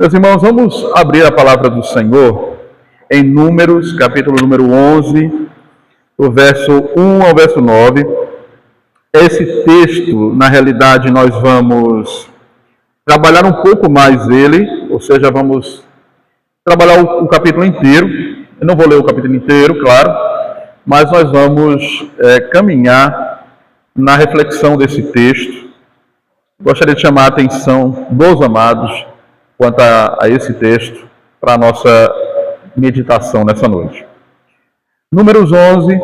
Meus irmãos, vamos abrir a palavra do Senhor em Números, capítulo número 11, do verso 1 ao verso 9. Esse texto, na realidade, nós vamos trabalhar um pouco mais ele, ou seja, vamos trabalhar o capítulo inteiro. Eu não vou ler o capítulo inteiro, claro, mas nós vamos caminhar na reflexão desse texto. Gostaria de chamar a atenção dos amados quanto a esse texto para a nossa meditação nessa noite. Números 11,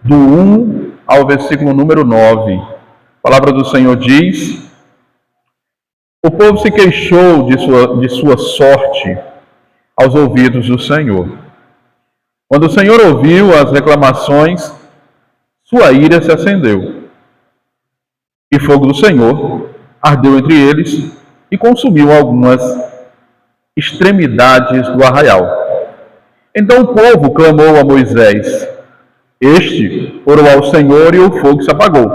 do 1 ao versículo número 9. A palavra do Senhor diz: o povo se queixou de sua sorte aos ouvidos do Senhor. Quando o Senhor ouviu as reclamações, sua ira se acendeu. E fogo do Senhor ardeu entre eles e consumiu algumas extremidades do arraial. Então o povo clamou a Moisés. Este orou ao Senhor e o fogo se apagou.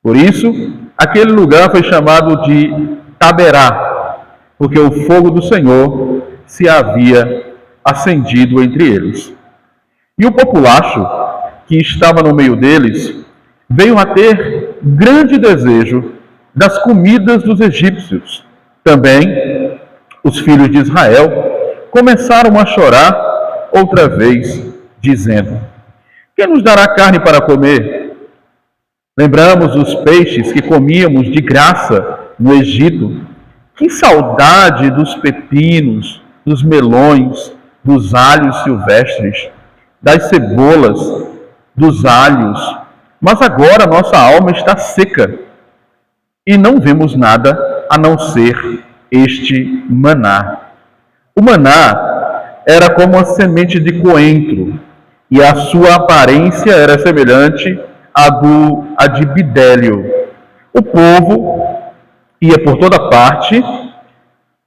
Por isso, aquele lugar foi chamado de Taberá, porque o fogo do Senhor se havia acendido entre eles. E o populacho, que estava no meio deles, veio a ter grande desejo das comidas dos egípcios. Também os filhos de Israel começaram a chorar outra vez, dizendo: quem nos dará carne para comer? Lembramos dos peixes que comíamos de graça no Egito. Que saudade dos pepinos, dos melões, dos alhos silvestres, das cebolas, dos alhos. Mas agora nossa alma está seca e não vemos nada a não ser este maná. O maná era como a semente de coentro, e a sua aparência era semelhante à de bidélio. O povo ia por toda parte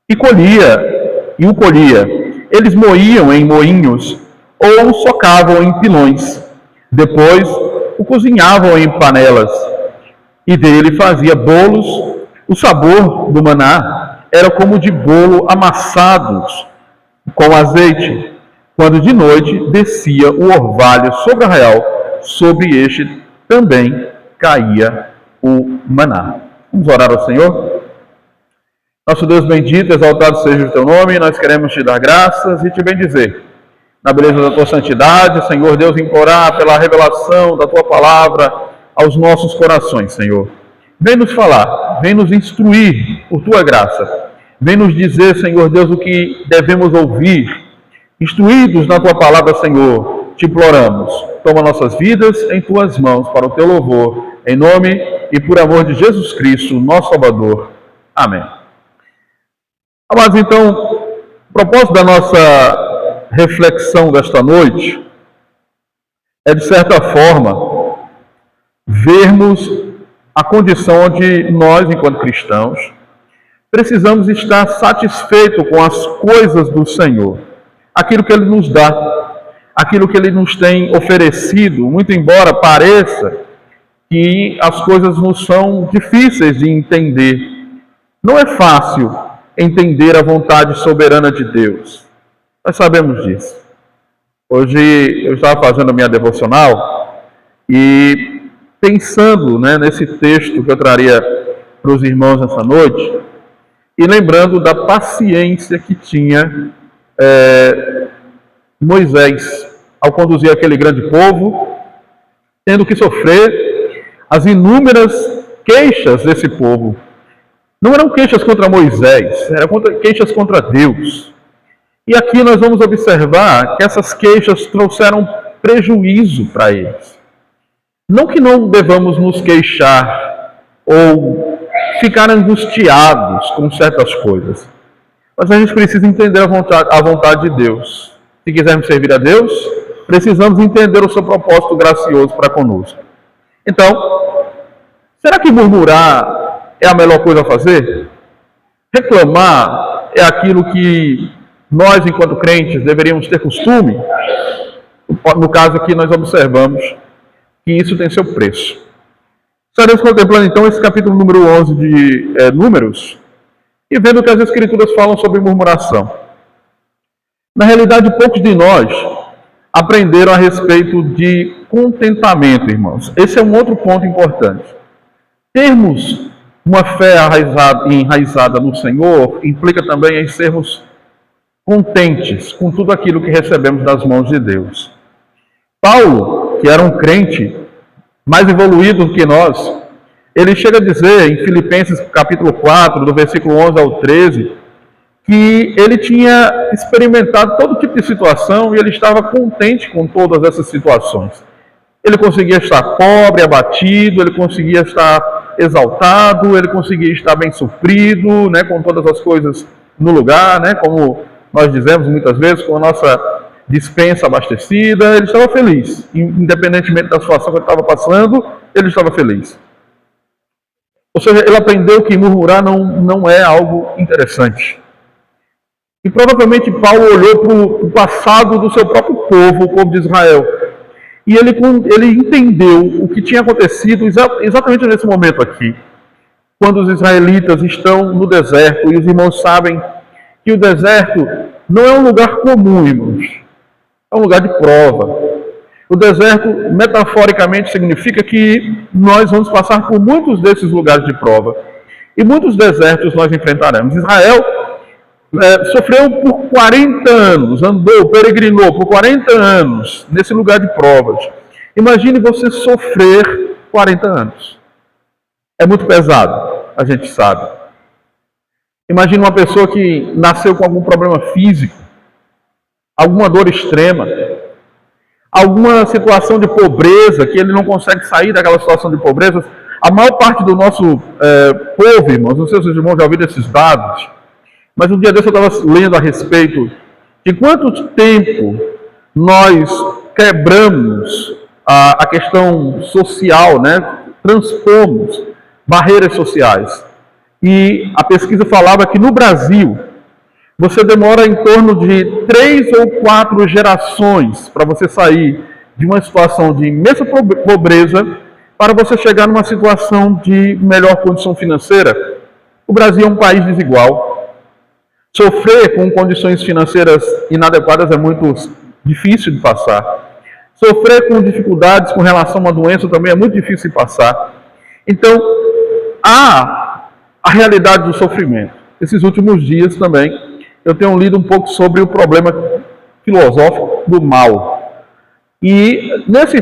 e o colhia. Eles moíam em moinhos ou socavam em pilões. Depois o cozinhavam em panelas e dele fazia bolos. O sabor do maná era como de bolo amassados com azeite, quando de noite descia o orvalho sobre o arraial, sobre este também caía o maná. Vamos orar ao Senhor? Nosso Deus bendito, exaltado seja o teu nome, nós queremos te dar graças e te bendizer. Na beleza da tua santidade, Senhor Deus, implorar pela revelação da tua palavra aos nossos corações, Senhor. Vem nos falar, vem nos instruir por tua graça. Vem nos dizer, Senhor Deus, o que devemos ouvir. Instruídos na tua palavra, Senhor, te imploramos. Toma nossas vidas em tuas mãos para o teu louvor, em nome e por amor de Jesus Cristo, nosso Salvador. Amém. Mas então, o propósito da nossa reflexão desta noite é, de certa forma, vermos a condição onde nós, enquanto cristãos, precisamos estar satisfeitos com as coisas do Senhor, aquilo que Ele nos dá, aquilo que Ele nos tem oferecido, muito embora pareça que as coisas nos são difíceis de entender. Não é fácil entender a vontade soberana de Deus. Nós sabemos disso. Hoje eu estava fazendo a minha devocional e pensando nesse texto que eu traria para os irmãos nessa noite e lembrando da paciência que tinha Moisés ao conduzir aquele grande povo, tendo que sofrer as inúmeras queixas desse povo. Não eram queixas contra Moisés, eram queixas contra Deus. E aqui nós vamos observar que essas queixas trouxeram prejuízo para eles. Não que não devamos nos queixar ou ficar angustiados com certas coisas, mas a gente precisa entender a vontade de Deus. Se quisermos servir a Deus, precisamos entender o seu propósito gracioso para conosco. Então, será que murmurar é a melhor coisa a fazer? Reclamar é aquilo que nós, enquanto crentes, deveríamos ter costume? No caso aqui, nós observamos que isso tem seu preço. Estaremos contemplando, então, esse capítulo número 11 de Números, e vendo que as Escrituras falam sobre murmuração. Na realidade, poucos de nós aprenderam a respeito de contentamento, irmãos. Esse é um outro ponto importante. Termos uma fé enraizada no Senhor implica também em sermos contentes com tudo aquilo que recebemos das mãos de Deus. Paulo, que era um crente mais evoluído do que nós, ele chega a dizer em Filipenses capítulo 4, do versículo 11 ao 13, que ele tinha experimentado todo tipo de situação e ele estava contente com todas essas situações. Ele conseguia estar pobre, abatido, ele conseguia estar exaltado, ele conseguia estar bem suprido, né, com todas as coisas no lugar, né, como nós dizemos muitas vezes, com a nossa dispensa abastecida. Ele estava feliz, independentemente da situação que ele estava passando, ele estava feliz. Ou seja, ele aprendeu que murmurar não é algo interessante. E provavelmente Paulo olhou para o passado do seu próprio povo, o povo de Israel, e ele entendeu o que tinha acontecido exatamente nesse momento aqui, quando os israelitas estão no deserto, e os irmãos sabem que o deserto não é um lugar comum, irmãos, é um lugar de prova. O deserto, metaforicamente, significa que nós vamos passar por muitos desses lugares de prova, e muitos desertos nós enfrentaremos. Israel sofreu por 40 anos, peregrinou por 40 anos nesse lugar de provas. Imagine você sofrer 40 anos. É muito pesado, a gente sabe. Imagine uma pessoa que nasceu com algum problema físico, alguma dor extrema, alguma situação de pobreza, que ele não consegue sair daquela situação de pobreza. A maior parte do nosso povo, irmãos, não sei se os irmãos já ouviram esses dados, mas um dia desse eu estava lendo a respeito de quanto tempo nós quebramos a questão social, né? Transpomos barreiras sociais. E a pesquisa falava que no Brasil, você demora em torno de 3 ou 4 gerações para você sair de uma situação de imensa pobreza para você chegar numa situação de melhor condição financeira. O Brasil é um país desigual. Sofrer com condições financeiras inadequadas é muito difícil de passar. Sofrer com dificuldades com relação a uma doença também é muito difícil de passar. Então, há a realidade do sofrimento. Esses últimos dias também, eu tenho lido um pouco sobre o problema filosófico do mal. E nesse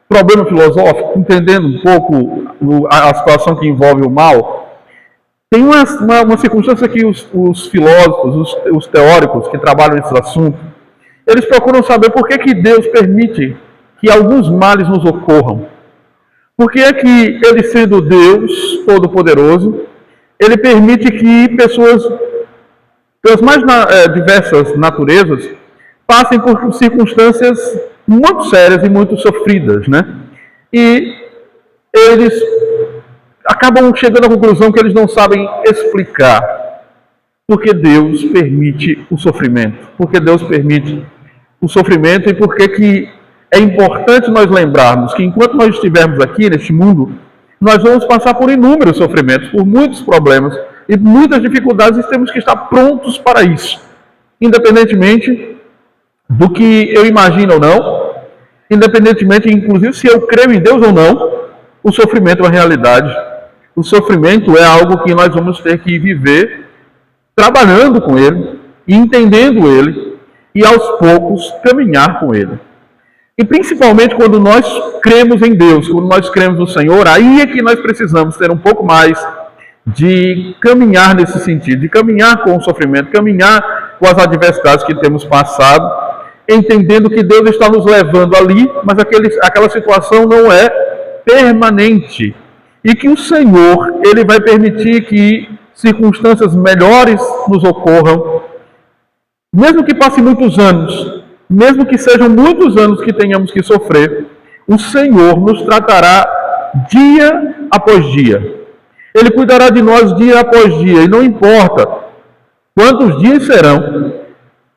problema filosófico, entendendo um pouco a situação que envolve o mal, tem uma circunstância que os filósofos, os teóricos que trabalham nesse assunto, eles procuram saber por que Deus permite que alguns males nos ocorram. Por que é que ele, sendo Deus Todo-Poderoso, ele permite que pessoas das mais diversas naturezas passem por circunstâncias muito sérias e muito sofridas, né? E eles acabam chegando à conclusão que eles não sabem explicar porque Deus permite o sofrimento. Porque Deus permite o sofrimento e porque que é importante nós lembrarmos que enquanto nós estivermos aqui neste mundo, nós vamos passar por inúmeros sofrimentos, por muitos problemas e muitas dificuldades e temos que estar prontos para isso. Independentemente do que eu imagino ou não, independentemente, inclusive, se eu creio em Deus ou não, o sofrimento é uma realidade. O sofrimento é algo que nós vamos ter que viver trabalhando com ele, entendendo ele e aos poucos caminhar com ele. E principalmente quando nós cremos em Deus, quando nós cremos no Senhor, aí é que nós precisamos ter um pouco mais de caminhar nesse sentido, de caminhar com o sofrimento, caminhar com as adversidades que temos passado, entendendo que Deus está nos levando ali, mas aquela situação não é permanente. E que o Senhor, ele vai permitir que circunstâncias melhores nos ocorram, mesmo que passe muitos anos, mesmo que sejam muitos anos que tenhamos que sofrer, o Senhor nos tratará dia após dia. Ele cuidará de nós dia após dia, e não importa quantos dias serão,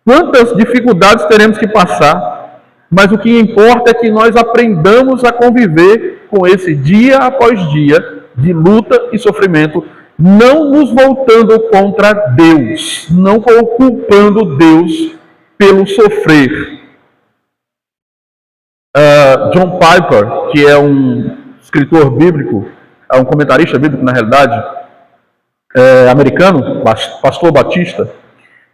quantas dificuldades teremos que passar, mas o que importa é que nós aprendamos a conviver com esse dia após dia de luta e sofrimento não nos voltando contra Deus, não culpando Deus pelo sofrer. John Piper, que é um escritor bíblico, é um comentarista bíblico, na realidade, americano, pastor batista,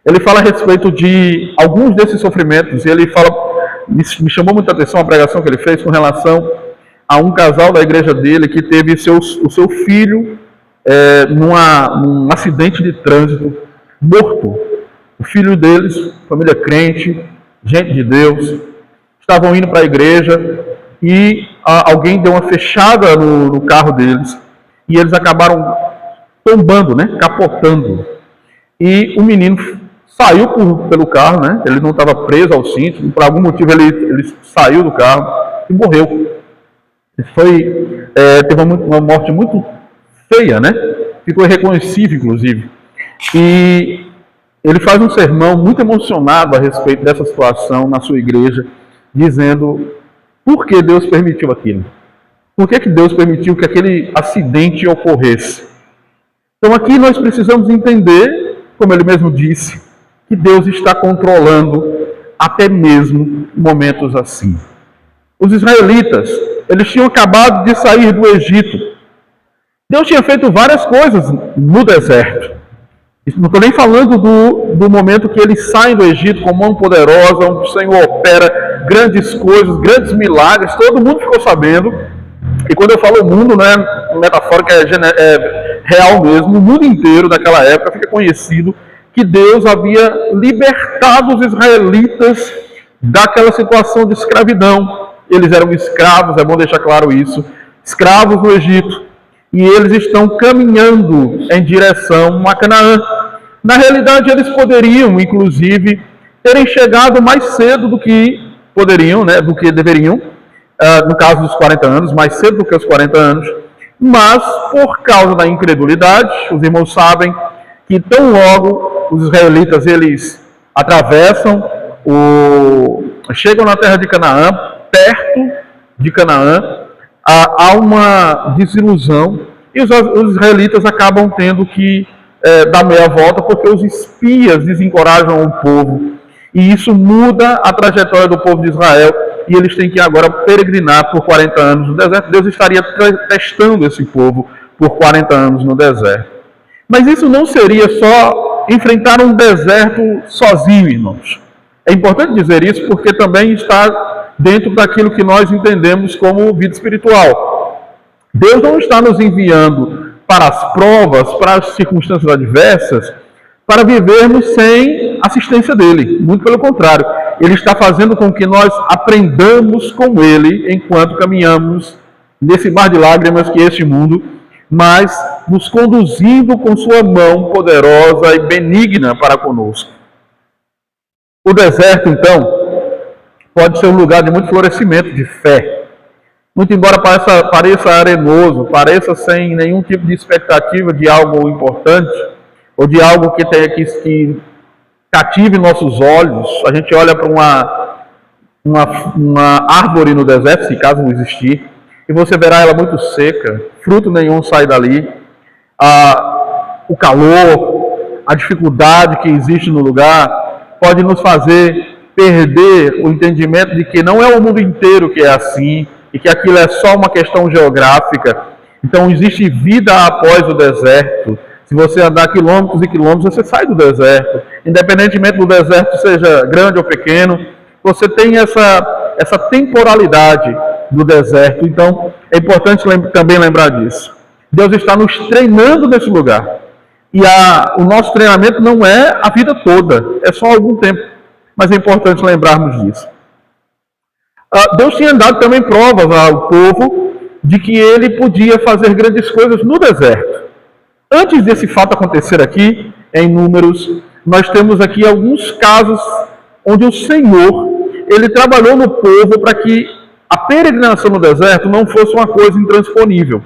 ele fala a respeito de alguns desses sofrimentos, e ele fala, me chamou muita atenção a pregação que ele fez com relação a um casal da igreja dele que teve o seu filho num acidente de trânsito, morto. O filho deles, família crente, gente de Deus, estavam indo para a igreja e alguém deu uma fechada no carro deles e eles acabaram tombando, né, capotando. E o menino saiu pelo carro, né, ele não estava preso ao cinto, por algum motivo ele saiu do carro e morreu. Teve uma morte muito feia, né? Ficou irreconhecível, inclusive. E ele faz um sermão muito emocionado a respeito dessa situação na sua igreja, dizendo por que Deus permitiu aquilo. Por que Deus permitiu que aquele acidente ocorresse? Então aqui nós precisamos entender, como ele mesmo disse, que Deus está controlando até mesmo momentos assim. Os israelitas, eles tinham acabado de sair do Egito. Deus tinha feito várias coisas no deserto. Não estou nem falando do momento que eles saem do Egito com mão poderosa, onde o Senhor opera grandes coisas, grandes milagres, todo mundo ficou sabendo. E quando eu falo mundo, não é metafórica, é real mesmo. O mundo inteiro daquela época fica conhecido que Deus havia libertado os israelitas daquela situação de escravidão. Eles eram escravos, é bom deixar claro isso, escravos no Egito. E eles estão caminhando em direção a Canaã. Na realidade, eles poderiam, inclusive, terem chegado mais cedo do que poderiam, né, do que deveriam, no caso dos 40 anos, mais cedo do que os 40 anos, mas por causa da incredulidade, os irmãos sabem que tão logo os israelitas eles atravessam, chegam na terra de Canaã, perto de Canaã, há uma desilusão e os israelitas acabam tendo que dar meia volta porque os espias desencorajam o povo e isso muda a trajetória do povo de Israel e eles têm que agora peregrinar por 40 anos no deserto. Deus estaria testando esse povo por 40 anos no deserto. Mas isso não seria só enfrentar um deserto sozinho, irmãos. É importante dizer isso porque também está dentro daquilo que nós entendemos como vida espiritual. Deus não está nos enviando para as provas, para as circunstâncias adversas, para vivermos sem assistência dele. Muito pelo contrário, ele está fazendo com que nós aprendamos com ele enquanto caminhamos nesse mar de lágrimas que é este mundo, mas nos conduzindo com sua mão poderosa e benigna para conosco. O deserto, então, pode ser um lugar de muito florescimento de fé. Muito embora pareça arenoso, pareça sem nenhum tipo de expectativa de algo importante, ou de algo que cative nossos olhos, a gente olha para uma árvore no deserto, se caso não existir, e você verá ela muito seca, fruto nenhum sai dali, o calor, a dificuldade que existe no lugar, pode nos fazer perder o entendimento de que não é o mundo inteiro que é assim, e que aquilo é só uma questão geográfica. Então existe vida após o deserto. Se você andar quilômetros e quilômetros, você sai do deserto. Independentemente do deserto seja grande ou pequeno, você tem essa temporalidade do deserto. Então é importante também lembrar disso. Deus está nos treinando nesse lugar. E o nosso treinamento não é a vida toda, é só algum tempo. Mas é importante lembrarmos disso. Deus tinha dado também provas ao povo de que ele podia fazer grandes coisas no deserto. Antes desse fato acontecer aqui, em Números, nós temos aqui alguns casos onde o Senhor, ele trabalhou no povo para que a peregrinação no deserto não fosse uma coisa intransponível.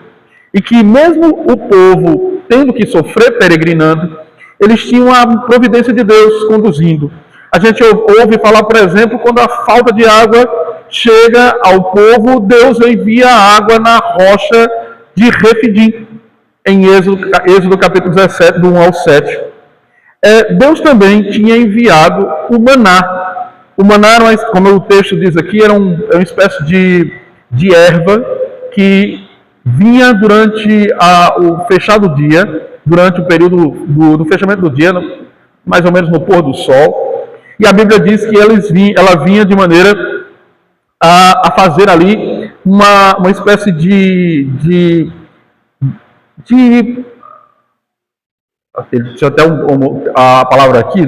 E que mesmo o povo tendo que sofrer peregrinando, eles tinham a providência de Deus conduzindo. A gente ouve falar, por exemplo, quando a falta de água chega ao povo, Deus envia água na rocha de Refidim. em Êxodo capítulo 17, do 1 ao 7, Deus também tinha enviado o maná. O maná, como o texto diz aqui, era uma espécie de erva que vinha durante o fechado dia, durante o período do fechamento do dia, mais ou menos no pôr do sol. E a Bíblia diz que ela vinha de maneira a fazer ali uma espécie de deixa eu até a palavra aqui,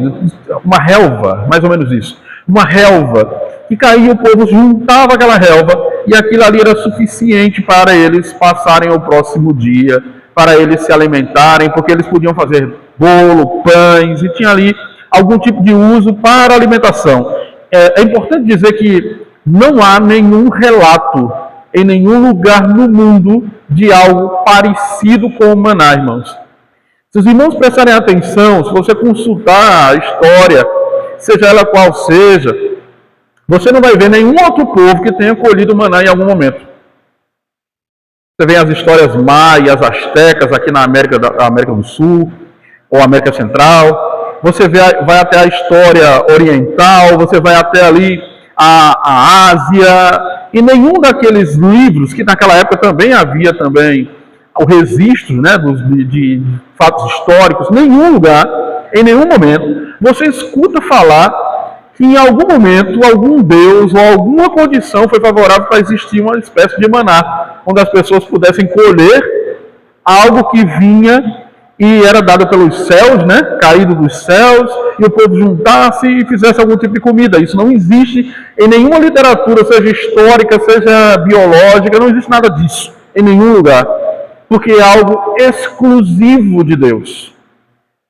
uma relva, mais ou menos isso. Uma relva que caía, o povo juntava aquela relva e aquilo ali era suficiente para eles passarem o próximo dia, para eles se alimentarem, porque eles podiam fazer bolo, pães e tinha ali algum tipo de uso para alimentação. É importante dizer que não há nenhum relato em nenhum lugar no mundo de algo parecido com o maná, irmãos. Se os irmãos prestarem atenção, se você consultar a história, seja ela qual seja, você não vai ver nenhum outro povo que tenha colhido maná em algum momento. Você vê as histórias maias, astecas aqui na América do Sul, ou América Central. Você vai até a história oriental, você vai até ali a Ásia, e nenhum daqueles livros, que naquela época também havia o registro, né, de fatos históricos, nenhum lugar, em nenhum momento, você escuta falar que em algum momento, algum deus ou alguma condição foi favorável para existir uma espécie de maná, onde as pessoas pudessem colher algo que vinha e era dado pelos céus, né, caído dos céus, e o povo juntasse e fizesse algum tipo de comida. Isso não existe em nenhuma literatura, seja histórica, seja biológica, não existe nada disso em nenhum lugar, porque é algo exclusivo de Deus.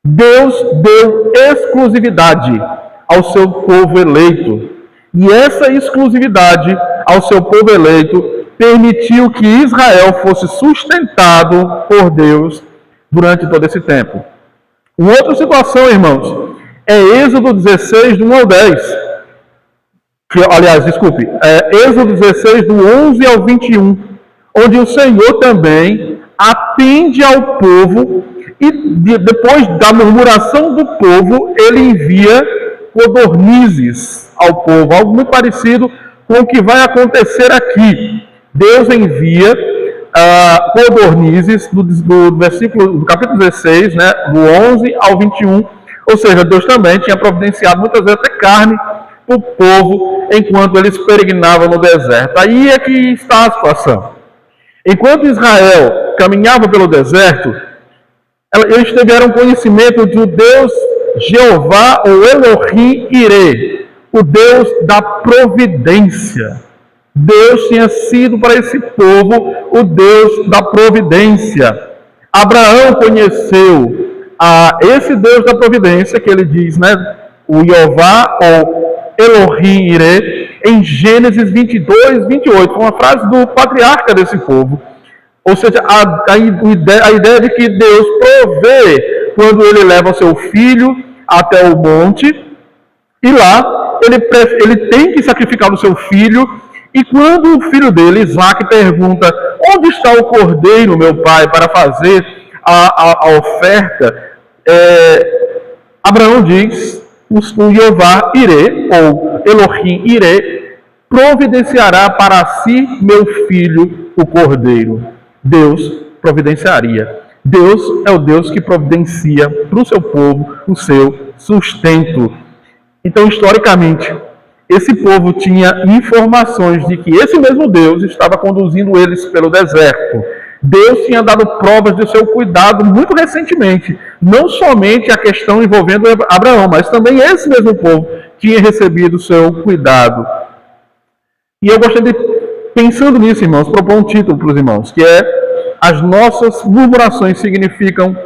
Deus deu exclusividade ao seu povo eleito, e essa exclusividade ao seu povo eleito permitiu que Israel fosse sustentado por Deus durante todo esse tempo. Uma outra situação, irmãos, é Êxodo 16, do 1 ao 10. Êxodo 16, do 11 ao 21, onde o Senhor também atende ao povo e depois da murmuração do povo, ele envia codornizes ao povo, algo muito parecido com o que vai acontecer aqui. Deus envia codornizes do capítulo 16, né, do 11 ao 21, ou seja, Deus também tinha providenciado muitas vezes até carne para o povo enquanto eles peregrinavam no deserto. Aí é que está a situação. Enquanto Israel caminhava pelo deserto, eles tiveram conhecimento do Deus Jeová, ou Elohim Irê, o Deus da providência. Deus tinha sido para esse povo o Deus da providência. Abraão conheceu esse Deus da providência, que ele diz, né, o Jeová, ou Elohim Irê, em Gênesis 22, 28. Foi uma frase do patriarca desse povo. Ou seja, a ideia de que Deus provê quando ele leva o seu filho até o monte, e lá ele tem que sacrificar o seu filho, e quando o filho dele, Isaac, pergunta: onde está o cordeiro, meu pai, para fazer a oferta? Abraão diz: o Jeová Irê, ou Elohim Irê, providenciará para si, meu filho, o cordeiro. Deus providenciaria. Deus é o Deus que providencia para o seu povo o seu sustento. Então, historicamente, esse povo tinha informações de que esse mesmo Deus estava conduzindo eles pelo deserto. Deus tinha dado provas do seu cuidado muito recentemente. Não somente a questão envolvendo Abraão, mas também esse mesmo povo tinha recebido o seu cuidado. E eu gostaria de, pensando nisso, irmãos, propor um título para os irmãos, que é: as nossas murmurações significam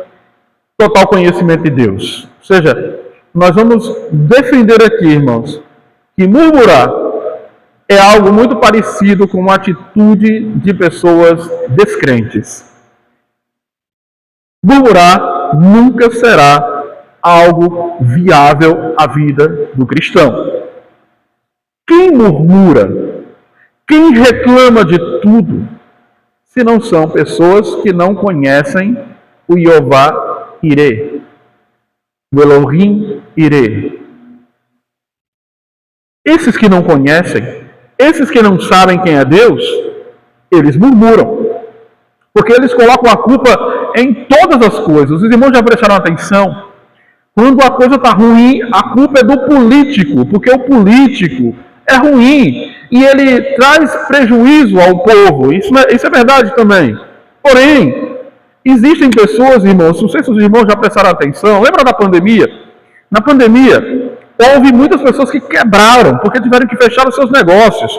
total conhecimento de Deus. Ou seja, nós vamos defender aqui, irmãos, que murmurar é algo muito parecido com uma atitude de pessoas descrentes. Murmurar nunca será algo viável à vida do cristão. Quem murmura, quem reclama de tudo, se não são pessoas que não conhecem o Jeová Irê, o Elohim Irê. Esses que não conhecem, esses que não sabem quem é Deus, eles murmuram, porque eles colocam a culpa em todas as coisas. Os irmãos já prestaram atenção? Quando a coisa está ruim, a culpa é do político, porque o político é ruim e ele traz prejuízo ao povo. Isso é verdade também. Porém, existem pessoas, irmãos, não sei se os irmãos já prestaram atenção, lembra da pandemia? Na pandemia, houve muitas pessoas que quebraram, porque tiveram que fechar os seus negócios.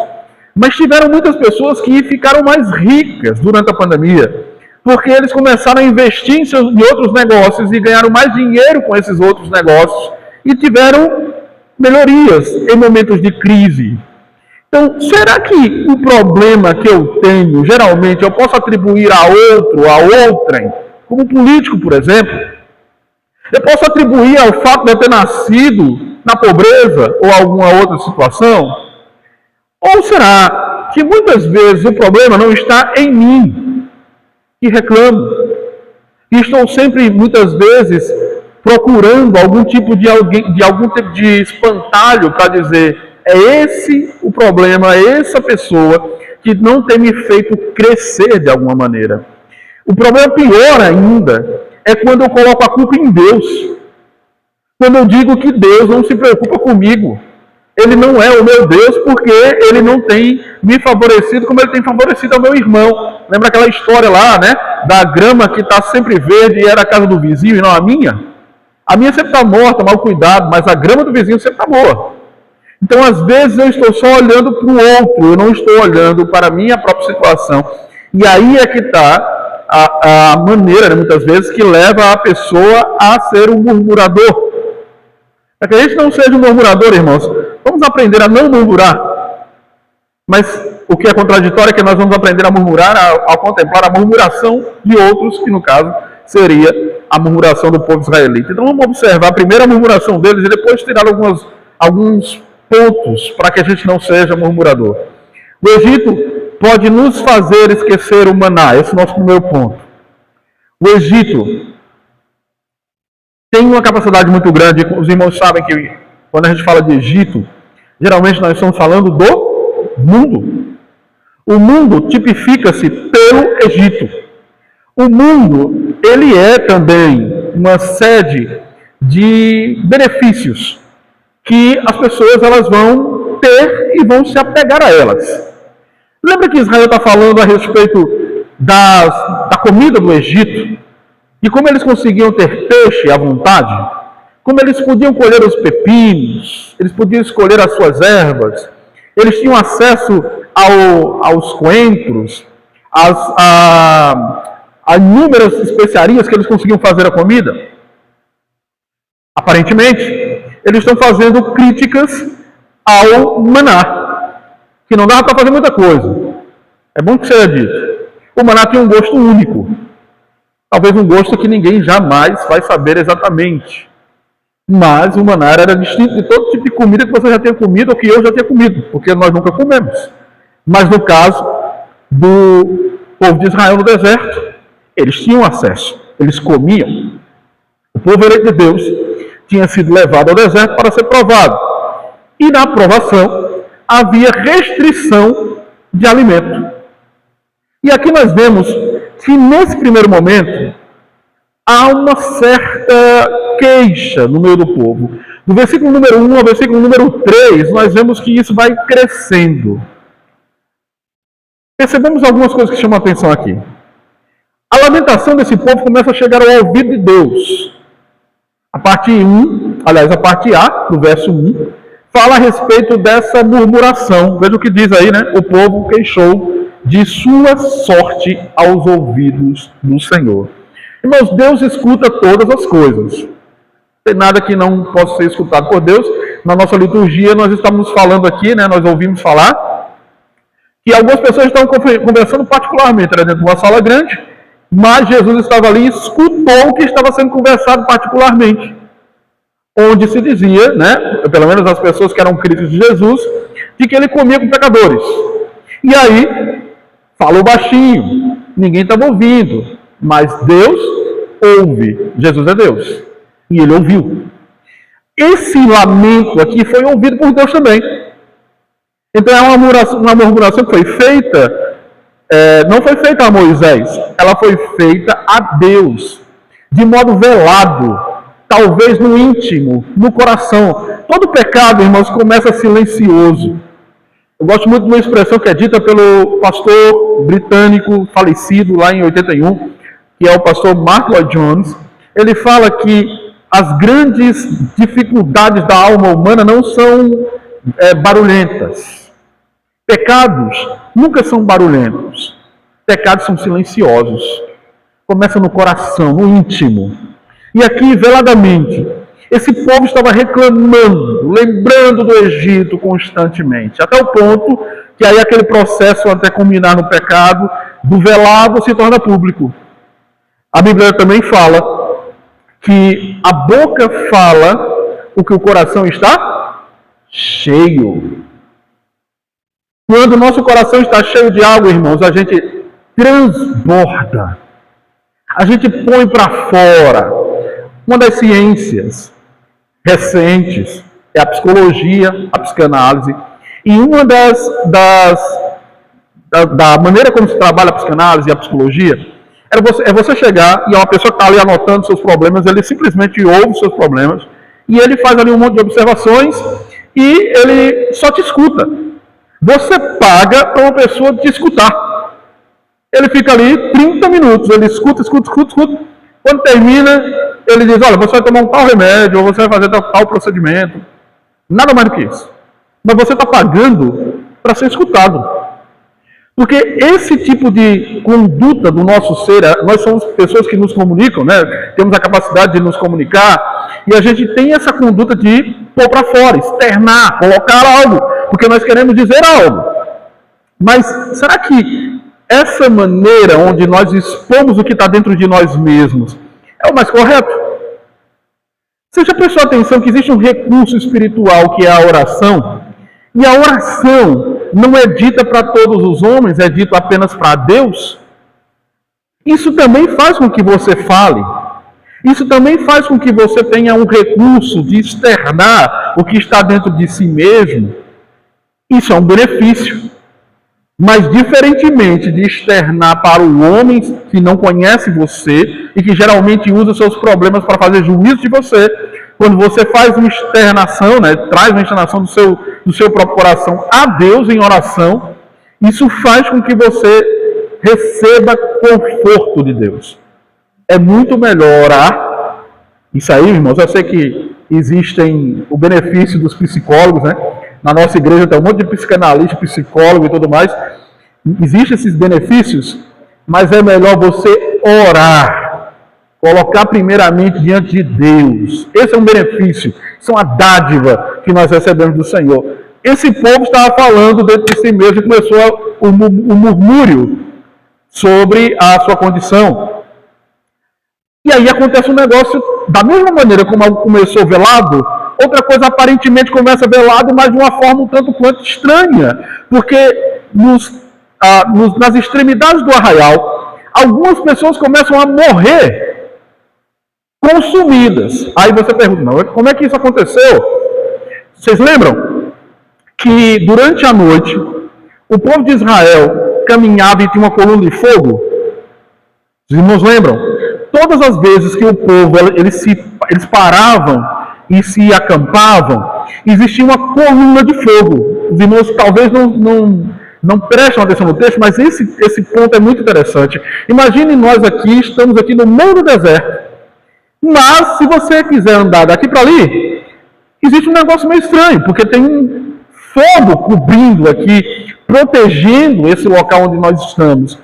Mas tiveram muitas pessoas que ficaram mais ricas durante a pandemia, porque eles começaram a investir em outros negócios e ganharam mais dinheiro com esses outros negócios e tiveram melhorias em momentos de crise. Então, será que o problema que eu tenho, geralmente, eu posso atribuir a outro, a outrem, como político, por exemplo? Eu posso atribuir ao fato de eu ter nascido na pobreza ou alguma outra situação? Ou será que muitas vezes o problema não está em mim, que reclamo, e estou sempre, muitas vezes, procurando algum tipo de espantalho para dizer: é esse o problema, é essa pessoa que não tem me feito crescer de alguma maneira. O problema pior ainda é quando eu coloco a culpa em Deus. Quando eu digo que Deus não se preocupa comigo. Ele não é o meu Deus porque ele não tem me favorecido como ele tem favorecido ao meu irmão. Lembra aquela história lá, né? Da grama que está sempre verde e era a casa do vizinho e não a minha? A minha sempre está morta, mal cuidado, mas a grama do vizinho sempre está boa. Então, às vezes, eu estou só olhando para o outro, eu não estou olhando para a minha própria situação. E aí é que está a maneira, né, muitas vezes, que leva a pessoa a ser um murmurador. Para que a gente não seja um murmurador, irmãos, vamos aprender a não murmurar. Mas o que é contraditório é que nós vamos aprender a murmurar ao contemplar a murmuração de outros, que no caso seria a murmuração do povo israelita. Então vamos observar a primeira murmuração deles e depois tirar alguns pontos para que a gente não seja murmurador. O Egito pode nos fazer esquecer o maná, esse é o nosso primeiro ponto. O Egito tem uma capacidade muito grande, os irmãos sabem que quando a gente fala de Egito, geralmente nós estamos falando do mundo. O mundo tipifica-se pelo Egito. O mundo, ele é também uma sede de benefícios que as pessoas elas vão ter e vão se apegar a elas. Lembra que Israel está falando a respeito da comida do Egito? E como eles conseguiam ter peixe à vontade? Como eles podiam colher os pepinos? Eles podiam escolher as suas ervas? Eles tinham acesso aos coentros, a inúmeras especiarias que eles conseguiam fazer a comida? Aparentemente, eles estão fazendo críticas ao maná, que não dava para fazer muita coisa. É bom que seja dito. O maná tem um gosto único. Talvez um gosto que ninguém jamais vai saber exatamente. Mas o maná era distinto de todo tipo de comida que você já tenha comido ou que eu já tenha comido, porque nós nunca comemos. Mas no caso do povo de Israel no deserto, eles tinham acesso, eles comiam. O povo eleito de Deus tinha sido levado ao deserto para ser provado. E na provação havia restrição de alimento. E aqui nós vemos que nesse primeiro momento há uma certa queixa no meio do povo. Do versículo número 1 ao versículo número 3, nós vemos que isso vai crescendo. Percebemos algumas coisas que chamam a atenção aqui. A lamentação desse povo começa a chegar ao ouvido de Deus. A parte A, do verso 1, fala a respeito dessa murmuração. Veja o que diz aí, né? O povo queixou de sua sorte aos ouvidos do Senhor. Irmãos, Deus escuta todas as coisas. Não tem nada que não possa ser escutado por Deus. Na nossa liturgia, nós estamos falando aqui, né? Nós ouvimos falar que algumas pessoas estavam conversando particularmente, era dentro de uma sala grande, mas Jesus estava ali e escutou o que estava sendo conversado particularmente. Onde se dizia, né, pelo menos as pessoas que eram críticas de Jesus, de que ele comia com pecadores. E aí, falou baixinho, ninguém estava ouvindo, mas Deus ouve. Jesus é Deus. E ele ouviu. Esse lamento aqui foi ouvido por Deus também. Então é uma murmuração que foi feita, não foi feita a Moisés, ela foi feita a Deus, de modo velado, talvez no íntimo, no coração. Todo pecado, irmãos, começa silencioso. Eu gosto muito de uma expressão que é dita pelo pastor britânico falecido lá em 81, que é o pastor Mark Lloyd Jones. Ele fala que as grandes dificuldades da alma humana não são barulhentas. Pecados nunca são barulhentos. Pecados são silenciosos. Começa no coração, no íntimo. E aqui, veladamente, esse povo estava reclamando, lembrando do Egito constantemente, até o ponto que aí aquele processo até culminar no pecado, do velado se torna público. A Bíblia também fala que a boca fala o que o coração está cheio. Quando o nosso coração está cheio de algo, irmãos, a gente transborda. A gente põe para fora. Uma das ciências recentes é a psicologia, a psicanálise. E uma da maneira como se trabalha a psicanálise e a psicologia é você chegar e uma pessoa que está ali anotando seus problemas, ele simplesmente ouve os seus problemas e ele faz ali um monte de observações e ele só te escuta. Você paga para uma pessoa te escutar. Ele fica ali 30 minutos, ele escuta. Quando termina, ele diz, olha, você vai tomar um tal remédio, ou você vai fazer tal procedimento. Nada mais do que isso. Mas você está pagando para ser escutado. Porque esse tipo de conduta do nosso ser, nós somos pessoas que nos comunicam, né? Temos a capacidade de nos comunicar, e a gente tem essa conduta de pôr para fora, externar, colocar algo, porque nós queremos dizer algo. Mas será que essa maneira onde nós expomos o que está dentro de nós mesmos é o mais correto? Você já prestou atenção que existe um recurso espiritual que é a oração? E a oração não é dita para todos os homens, é dito apenas para Deus? Isso também faz com que você fale. Isso também faz com que você tenha um recurso de externar o que está dentro de si mesmo. Isso é um benefício. Mas, diferentemente de externar para o homem que não conhece você e que geralmente usa seus problemas para fazer juízo de você, quando você faz uma externação, né, traz uma externação do seu próprio coração a Deus em oração, isso faz com que você receba conforto de Deus. É muito melhor orar. Isso aí, irmãos, eu sei que existem o benefício dos psicólogos, né? Na nossa igreja tem um monte de psicanalista, psicólogo e tudo mais. Existem esses benefícios, mas é melhor você orar. Colocar primeiramente diante de Deus. Esse é um benefício. Isso é uma dádiva que nós recebemos do Senhor. Esse povo estava falando dentro de si mesmo e começou o murmúrio sobre a sua condição. E aí acontece um negócio, da mesma maneira como algo começou velado, outra coisa aparentemente começa velado, mas de uma forma um tanto quanto estranha. Porque nas extremidades do arraial, algumas pessoas começam a morrer consumidas. Aí você pergunta, como é que isso aconteceu? Vocês lembram que durante a noite o povo de Israel caminhava e tinha uma coluna de fogo? Os irmãos lembram? Todas as vezes que o povo eles paravam e se acampavam, existia uma coluna de fogo. Os irmãos talvez não prestam atenção no texto, mas esse ponto é muito interessante. Imagine nós aqui, estamos aqui no meio do deserto. Mas, se você quiser andar daqui para ali, existe um negócio meio estranho, porque tem um fogo cobrindo aqui, protegendo esse local onde nós estamos.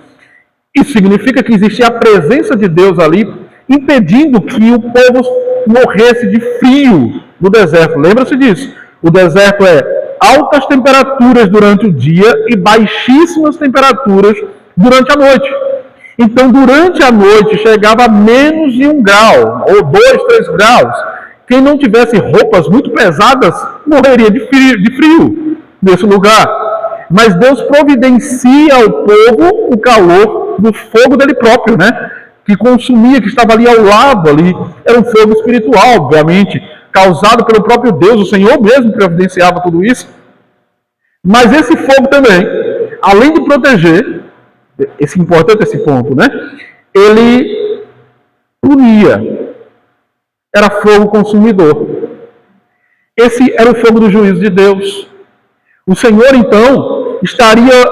Isso significa que existia a presença de Deus ali, impedindo que o povo morresse de frio no deserto. Lembra-se disso? O deserto é altas temperaturas durante o dia e baixíssimas temperaturas durante a noite. Então, durante a noite, chegava a menos de 1 grau, ou 2, 3 graus. Quem não tivesse roupas muito pesadas, morreria de frio nesse lugar. Mas Deus providencia ao povo o calor do fogo dele próprio, né? que consumia, que estava ali ao lado, ali, era um fogo espiritual, obviamente, causado pelo próprio Deus, o Senhor mesmo providenciava tudo isso. Mas esse fogo também, além de proteger, importante esse ponto, né? Ele punia, era fogo consumidor. Esse era o fogo do juízo de Deus. O Senhor, então, estaria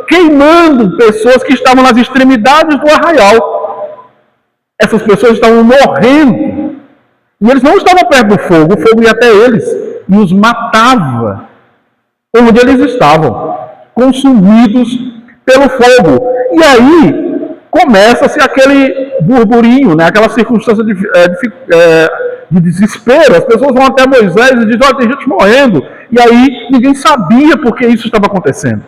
queimando pessoas que estavam nas extremidades do arraial. Essas pessoas estavam morrendo. E eles não estavam perto do fogo, o fogo ia até eles e os matava onde eles estavam, consumidos pelo fogo. E aí começa-se aquele burburinho, né? Aquela circunstância de desespero. As pessoas vão até Moisés e dizem: olha, tem gente morrendo. E aí ninguém sabia por que isso estava acontecendo.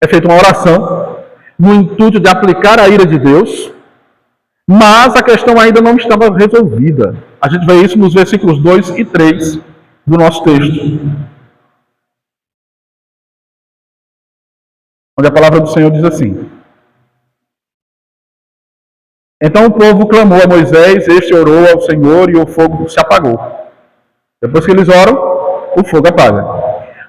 É feita uma oração no intuito de aplicar a ira de Deus, mas a questão ainda não estava resolvida. A gente vê isso nos versículos 2 e 3 do nosso texto, onde a palavra do Senhor diz assim: então o povo clamou a Moisés, este orou ao Senhor e o fogo se apagou. Depois que eles oram, o fogo apaga.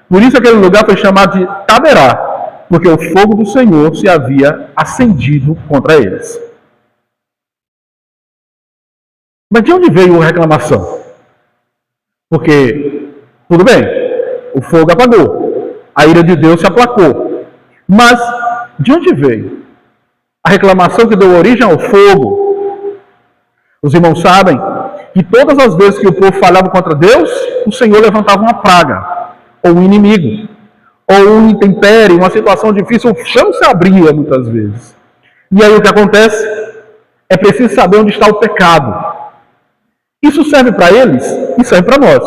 Por isso aquele lugar foi chamado de Taberá, porque o fogo do Senhor se havia acendido contra eles. Mas de onde veio a reclamação? Porque, tudo bem, o fogo apagou, a ira de Deus se aplacou. Mas, de onde veio a reclamação que deu origem ao fogo? Os irmãos sabem que todas as vezes que o povo falhava contra Deus, o Senhor levantava uma praga, ou um inimigo, ou um intempérie, uma situação difícil, o chão se abria muitas vezes. E aí o que acontece? É preciso saber onde está o pecado. Isso serve para eles e serve para nós.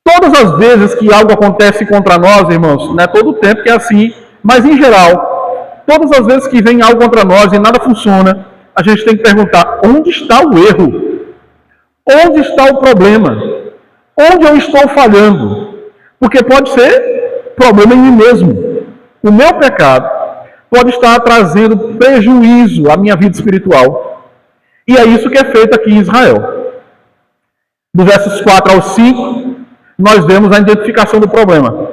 Todas as vezes que algo acontece contra nós, irmãos, não é todo o tempo que é assim, mas em geral, todas as vezes que vem algo contra nós e nada funciona, a gente tem que perguntar: onde está o erro? Onde está o problema? Onde eu estou falhando? Porque pode ser problema em mim mesmo. O meu pecado pode estar trazendo prejuízo à minha vida espiritual. E é isso que é feito aqui em Israel. Do versos 4 ao 5, nós vemos a identificação do problema.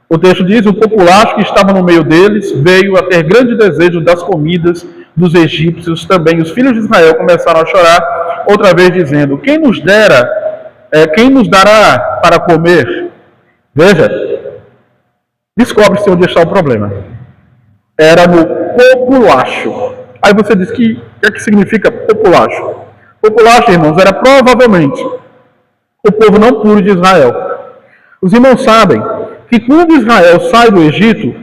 O texto diz: o populacho que estava no meio deles veio a ter grande desejo das comidas dos egípcios. Também os filhos de Israel começaram a chorar, outra vez dizendo: quem nos dará para comer? Veja, descobre-se onde está o problema. Era no populacho. Aí você diz: o que é que significa populacho? Populacho, irmãos, era provavelmente o povo não puro de Israel. Os irmãos sabem que quando Israel sai do Egito,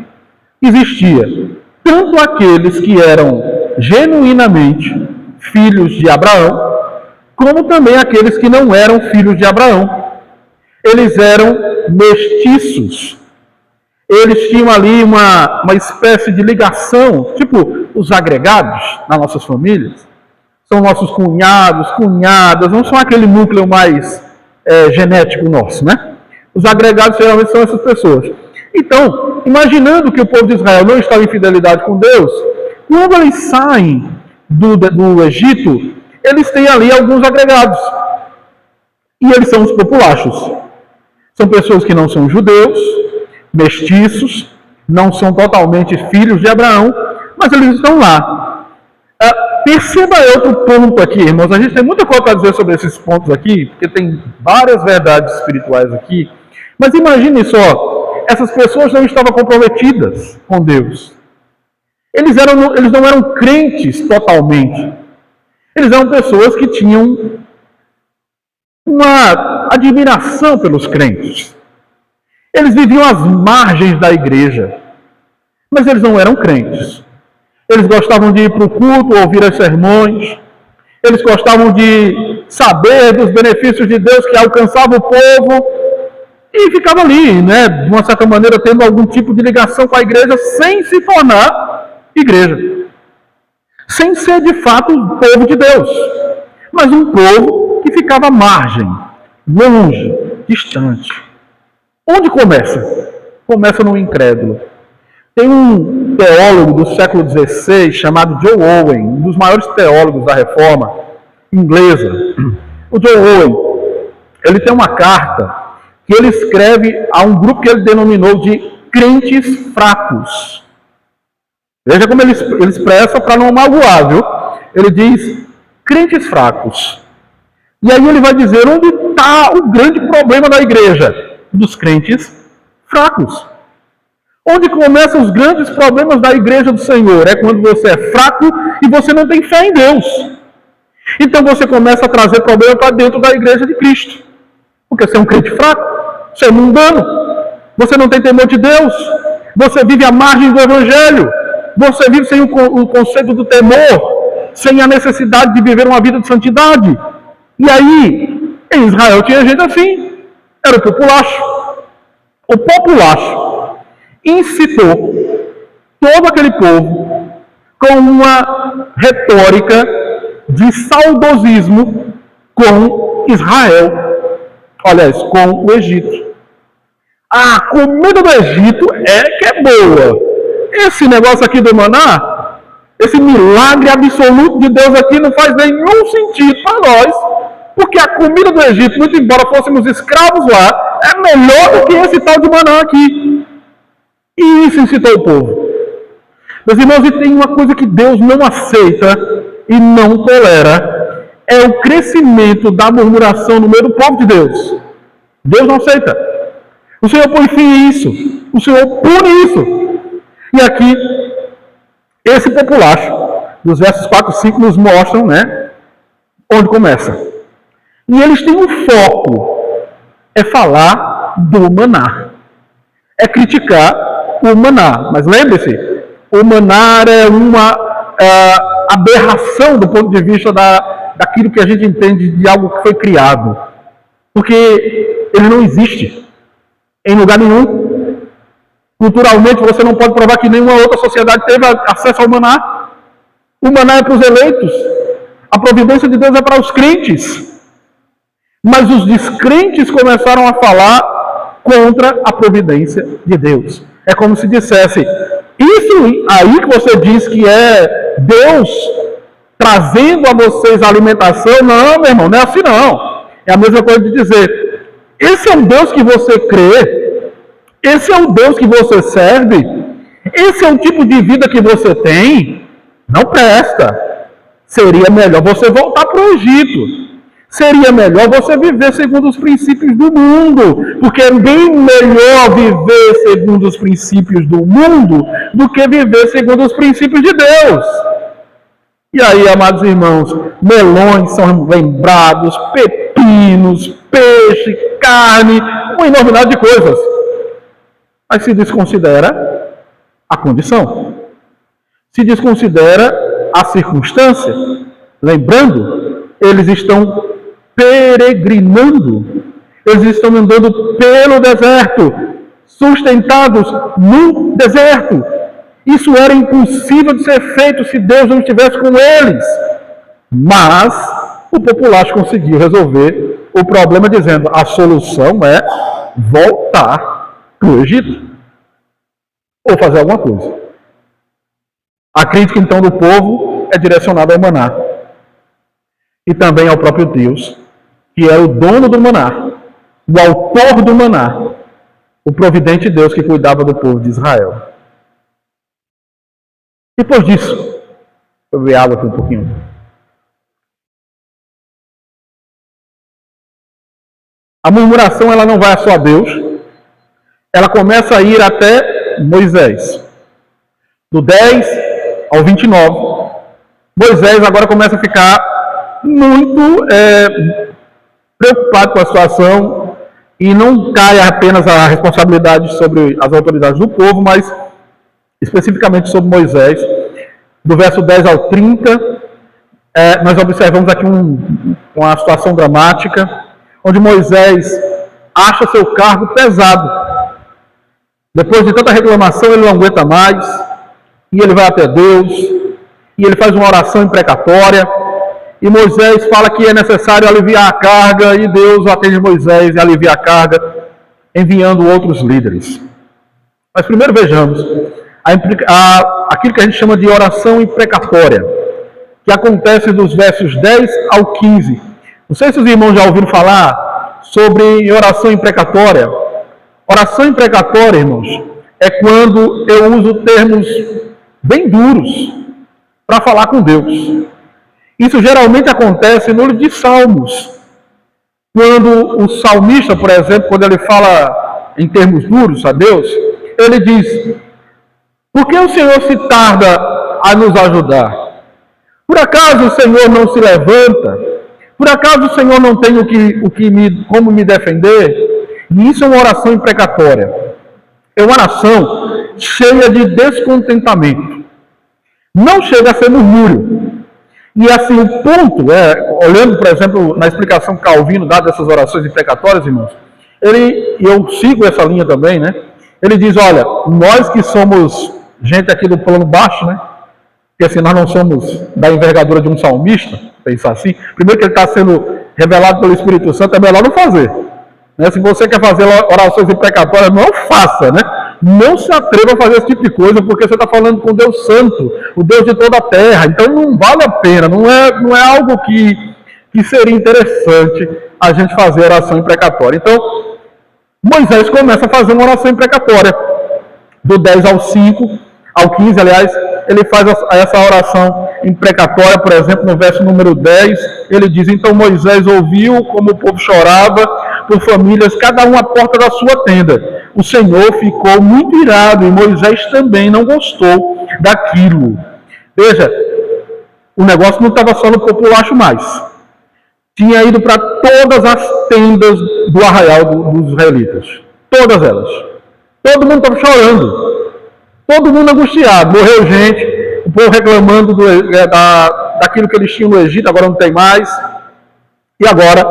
existia tanto aqueles que eram genuinamente filhos de Abraão, como também aqueles que não eram filhos de Abraão. Eles eram mestiços. Eles tinham ali uma espécie de ligação, tipo os agregados nas nossas famílias. São nossos cunhados, cunhadas, não são aquele núcleo mais genético nosso, né? Os agregados geralmente são essas pessoas. Então, imaginando que o povo de Israel não estava em fidelidade com Deus, quando eles saem do Egito, eles têm ali alguns agregados. E eles são os populachos. São pessoas que não são judeus, mestiços, não são totalmente filhos de Abraão, mas eles estão lá. Perceba outro ponto aqui, irmãos. A gente tem muita coisa para dizer sobre esses pontos aqui, porque tem várias verdades espirituais aqui. Mas imagine só, essas pessoas não estavam comprometidas com Deus. Eles não eram crentes totalmente. Eles eram pessoas que tinham uma admiração pelos crentes. Eles viviam às margens da igreja, mas eles não eram crentes. Eles gostavam de ir para o culto, ouvir os sermões. Eles gostavam de saber dos benefícios de Deus que alcançava o povo. E ficava ali, né, de uma certa maneira, tendo algum tipo de ligação com a igreja, sem se tornar igreja. Sem ser, de fato, o povo de Deus. Mas um povo que ficava à margem, longe, distante. Onde começa? Começa no incrédulo. Tem teólogo do século XVI chamado John Owen, um dos maiores teólogos da Reforma inglesa. O John Owen, ele tem uma carta que ele escreve a um grupo que ele denominou de crentes fracos. Veja como ele expressa para não magoar, viu? Ele diz crentes fracos. E aí ele vai dizer onde está o grande problema da igreja? Dos crentes fracos. Onde começam os grandes problemas da igreja do Senhor? É quando você é fraco e você não tem fé em Deus. Então você começa a trazer problema para dentro da igreja de Cristo. Porque você é um crente fraco, você é mundano, você não tem temor de Deus, você vive à margem do Evangelho, você vive sem o conceito do temor, sem a necessidade de viver uma vida de santidade. E aí, em Israel tinha gente assim, era o populacho. O populacho incitou todo aquele povo com uma retórica de saudosismo com Israel, aliás, com o Egito. A comida do Egito é que é boa. Esse negócio aqui do maná, esse milagre absoluto de Deus aqui não faz nenhum sentido para nós, porque a comida do Egito, muito embora fôssemos escravos lá, é melhor do que esse tal de maná aqui. E isso incitou o povo. Meus irmãos, e tem uma coisa que Deus não aceita e não tolera, é o crescimento da murmuração no meio do povo de Deus. Deus não aceita. O Senhor põe fim a isso. O Senhor pune isso. E aqui, esse populacho, dos versos 4 e 5, nos mostram, onde começa. E eles têm um foco, é falar do maná. É criticar o maná. Mas lembre-se, o maná é uma aberração do ponto de vista daquilo que a gente entende de algo que foi criado. Porque ele não existe em lugar nenhum. Culturalmente, você não pode provar que nenhuma outra sociedade teve acesso ao maná. O maná é para os eleitos. A providência de Deus é para os crentes. Mas os descrentes começaram a falar contra a providência de Deus. É como se dissesse, isso aí que você diz que é Deus trazendo a vocês a alimentação, não, meu irmão, não é assim não. É a mesma coisa de dizer, esse é o Deus que você crê, esse é o Deus que você serve, esse é o tipo de vida que você tem, não presta. Seria melhor você voltar para o Egito. Seria melhor você viver segundo os princípios do mundo, porque é bem melhor viver segundo os princípios do mundo do que viver segundo os princípios de Deus. E aí, amados irmãos, melões são lembrados, pepinos, peixe, carne, uma enormidade de coisas. Mas se desconsidera a condição, se desconsidera a circunstância. Lembrando, eles estão peregrinando, eles estão andando pelo deserto, sustentados no deserto. Isso era impossível de ser feito se Deus não estivesse com eles. Mas o populacho conseguiu resolver o problema dizendo, a solução é voltar para o Egito. Ou fazer alguma coisa. A crítica então do povo é direcionada ao maná. E também ao próprio Deus, que é o dono do maná, o autor do maná, o providente Deus que cuidava do povo de Israel. Depois disso, eu beber água aqui um pouquinho. A murmuração ela não vai só a Deus, ela começa a ir até Moisés. Do 10 ao 29, Moisés agora começa a ficar muito preocupado com a situação e não cai apenas a responsabilidade sobre as autoridades do povo, mas especificamente sobre Moisés. Do verso 10 ao 30, nós observamos aqui uma situação dramática, onde Moisés acha seu cargo pesado. Depois de tanta reclamação, ele não aguenta mais, e ele vai até Deus, e ele faz uma oração imprecatória, e Moisés fala que é necessário aliviar a carga, e Deus atende Moisés e alivia a carga, enviando outros líderes. Mas primeiro vejamos aquilo que a gente chama de oração imprecatória, que acontece dos versos 10 ao 15. Não sei se os irmãos já ouviram falar sobre oração imprecatória. Oração imprecatória, irmãos, é quando eu uso termos bem duros para falar com Deus. Isso geralmente acontece no livro de Salmos. Quando o salmista, por exemplo, quando ele fala em termos duros a Deus, ele diz: por que o Senhor se tarda a nos ajudar? Por acaso o Senhor não se levanta? Por acaso o Senhor não tem como me defender? E isso é uma oração imprecatória. É uma oração cheia de descontentamento. Não chega a ser murmúrio. E assim, o ponto olhando, por exemplo, na explicação que Calvino dá dessas orações imprecatórias, irmãos, eu sigo essa linha também, né? Ele diz: olha, nós que somos gente aqui do plano baixo, né? Porque assim, nós não somos da envergadura de um salmista, pensar assim. Primeiro que ele está sendo revelado pelo Espírito Santo, é melhor não fazer. Né? Se você quer fazer orações imprecatórias, não faça, né? Não se atreva a fazer esse tipo de coisa, porque você está falando com Deus Santo, o Deus de toda a terra. Então não vale a pena, não é algo que seria interessante a gente fazer oração imprecatória. Então, Moisés começa a fazer uma oração imprecatória. Do 10 ao 15, aliás, ele faz essa oração imprecatória, por exemplo, no verso número 10, ele diz: então Moisés ouviu como o povo chorava por famílias, cada um à porta da sua tenda. O Senhor ficou muito irado e Moisés também não gostou daquilo. Veja, o negócio não estava só no populacho mais. Tinha ido para todas as tendas do arraial dos israelitas. Todas elas. Todo mundo estava chorando. Todo mundo angustiado. Morreu gente, o povo reclamando daquilo que eles tinham no Egito, agora não tem mais. E agora,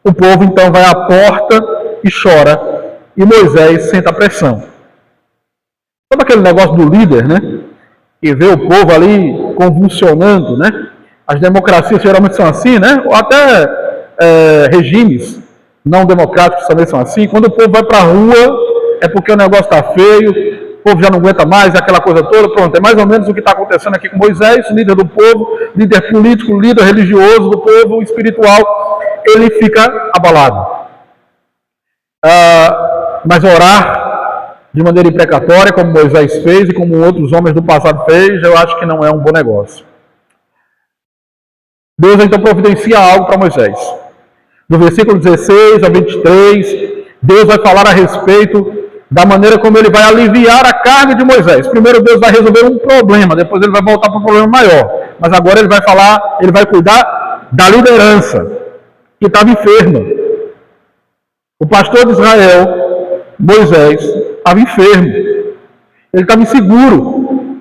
o povo então vai à porta e chora. E Moisés senta a pressão. Sabe aquele negócio do líder, né? Que vê o povo ali convulsionando, né? As democracias geralmente são assim, né? Ou até regimes não democráticos também são assim. Quando o povo vai para a rua, é porque o negócio está feio, o povo já não aguenta mais, aquela coisa toda. Pronto, é mais ou menos o que está acontecendo aqui com Moisés, líder do povo, líder político, líder religioso do povo, espiritual. Ele fica abalado. Mas orar de maneira imprecatória, como Moisés fez e como outros homens do passado fez, eu acho que não é um bom negócio. Deus então providencia algo para Moisés. Do versículo 16 a 23, Deus vai falar a respeito da maneira como ele vai aliviar a carga de Moisés. Primeiro Deus vai resolver um problema, depois ele vai voltar para um problema maior. Mas agora ele vai cuidar da liderança, que estava enferma. O pastor de Israel, Moisés, estava enfermo. Ele estava inseguro.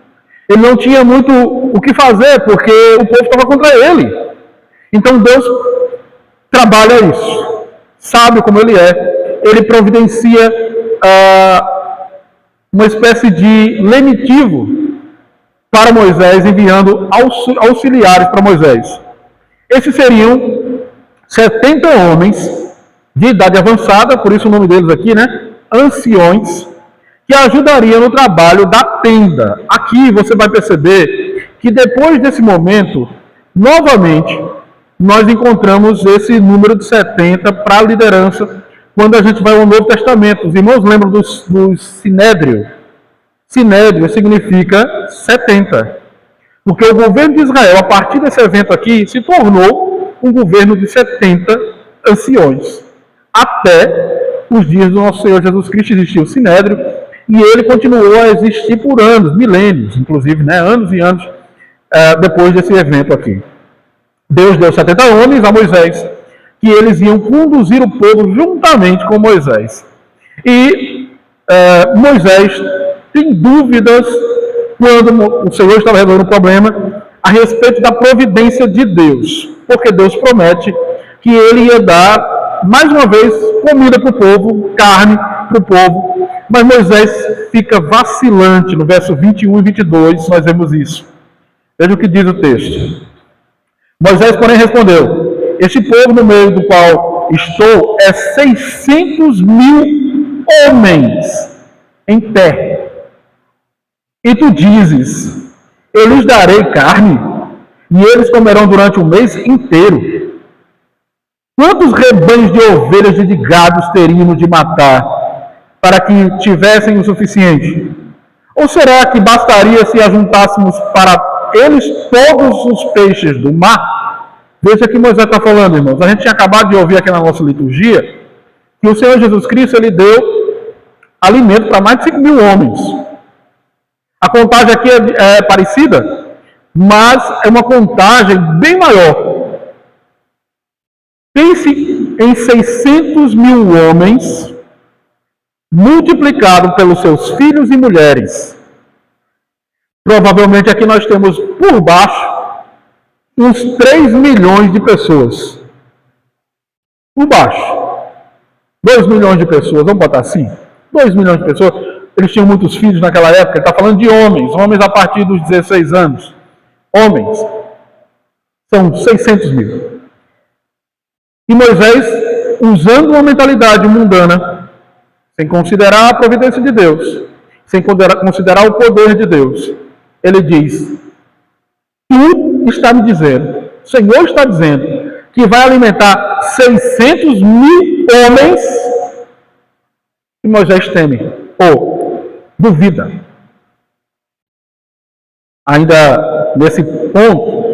Ele não tinha muito o que fazer, porque o povo estava contra ele. Então Deus trabalha isso. Sabe como ele é. Ele providencia uma espécie de lenitivo para Moisés, enviando auxiliares para Moisés. Esses seriam 70 homens de idade avançada, por isso o nome deles aqui, né? Anciões, que ajudariam no trabalho da tenda. Aqui você vai perceber que depois desse momento, novamente, nós encontramos esse número de 70 para a liderança, quando a gente vai ao Novo Testamento. Os irmãos lembram do Sinédrio? Sinédrio significa 70. Porque o governo de Israel, a partir desse evento aqui, se tornou um governo de 70 anciões. Até os dias do nosso Senhor Jesus Cristo existiu o Sinédrio, e ele continuou a existir por anos, milênios, inclusive, né? Anos e anos depois desse evento aqui. Deus deu 70 homens a Moisés, que eles iam conduzir o povo juntamente com Moisés. E Moisés tem dúvidas, quando o Senhor estava resolvendo o problema, a respeito da providência de Deus. Porque Deus promete que ele ia dar, mais uma vez, comida para o povo, carne para o povo. Mas Moisés fica vacilante. No verso 21 e 22, nós vemos isso. Veja o que diz o texto. Moisés, porém, respondeu: este povo no meio do qual estou é 600.000 homens em pé. E tu dizes, eu lhes darei carne, e eles comerão durante o mês inteiro. Quantos rebanhos de ovelhas e de gados teríamos de matar, para que tivessem o suficiente? Ou será que bastaria se ajuntássemos para eles todos os peixes do mar? Veja que Moisés está falando, irmãos. A gente tinha acabado de ouvir aqui na nossa liturgia que o Senhor Jesus Cristo ele deu alimento para mais de 5 mil homens. A contagem aqui é parecida, mas é uma contagem bem maior. Pense em 600 mil homens multiplicado pelos seus filhos e mulheres. Provavelmente aqui nós temos por baixo uns 3 milhões de pessoas. Por baixo. 2 milhões de pessoas, vamos botar assim? 2 milhões de pessoas. Eles tinham muitos filhos naquela época. Ele está falando de homens a partir dos 16 anos. Homens. São 600 mil. E Moisés, usando uma mentalidade mundana, sem considerar a providência de Deus, sem considerar o poder de Deus, ele diz, tu está me dizendo, o Senhor está dizendo, que vai alimentar 600 mil homens, e Moisés teme, ou duvida. Ainda nesse ponto,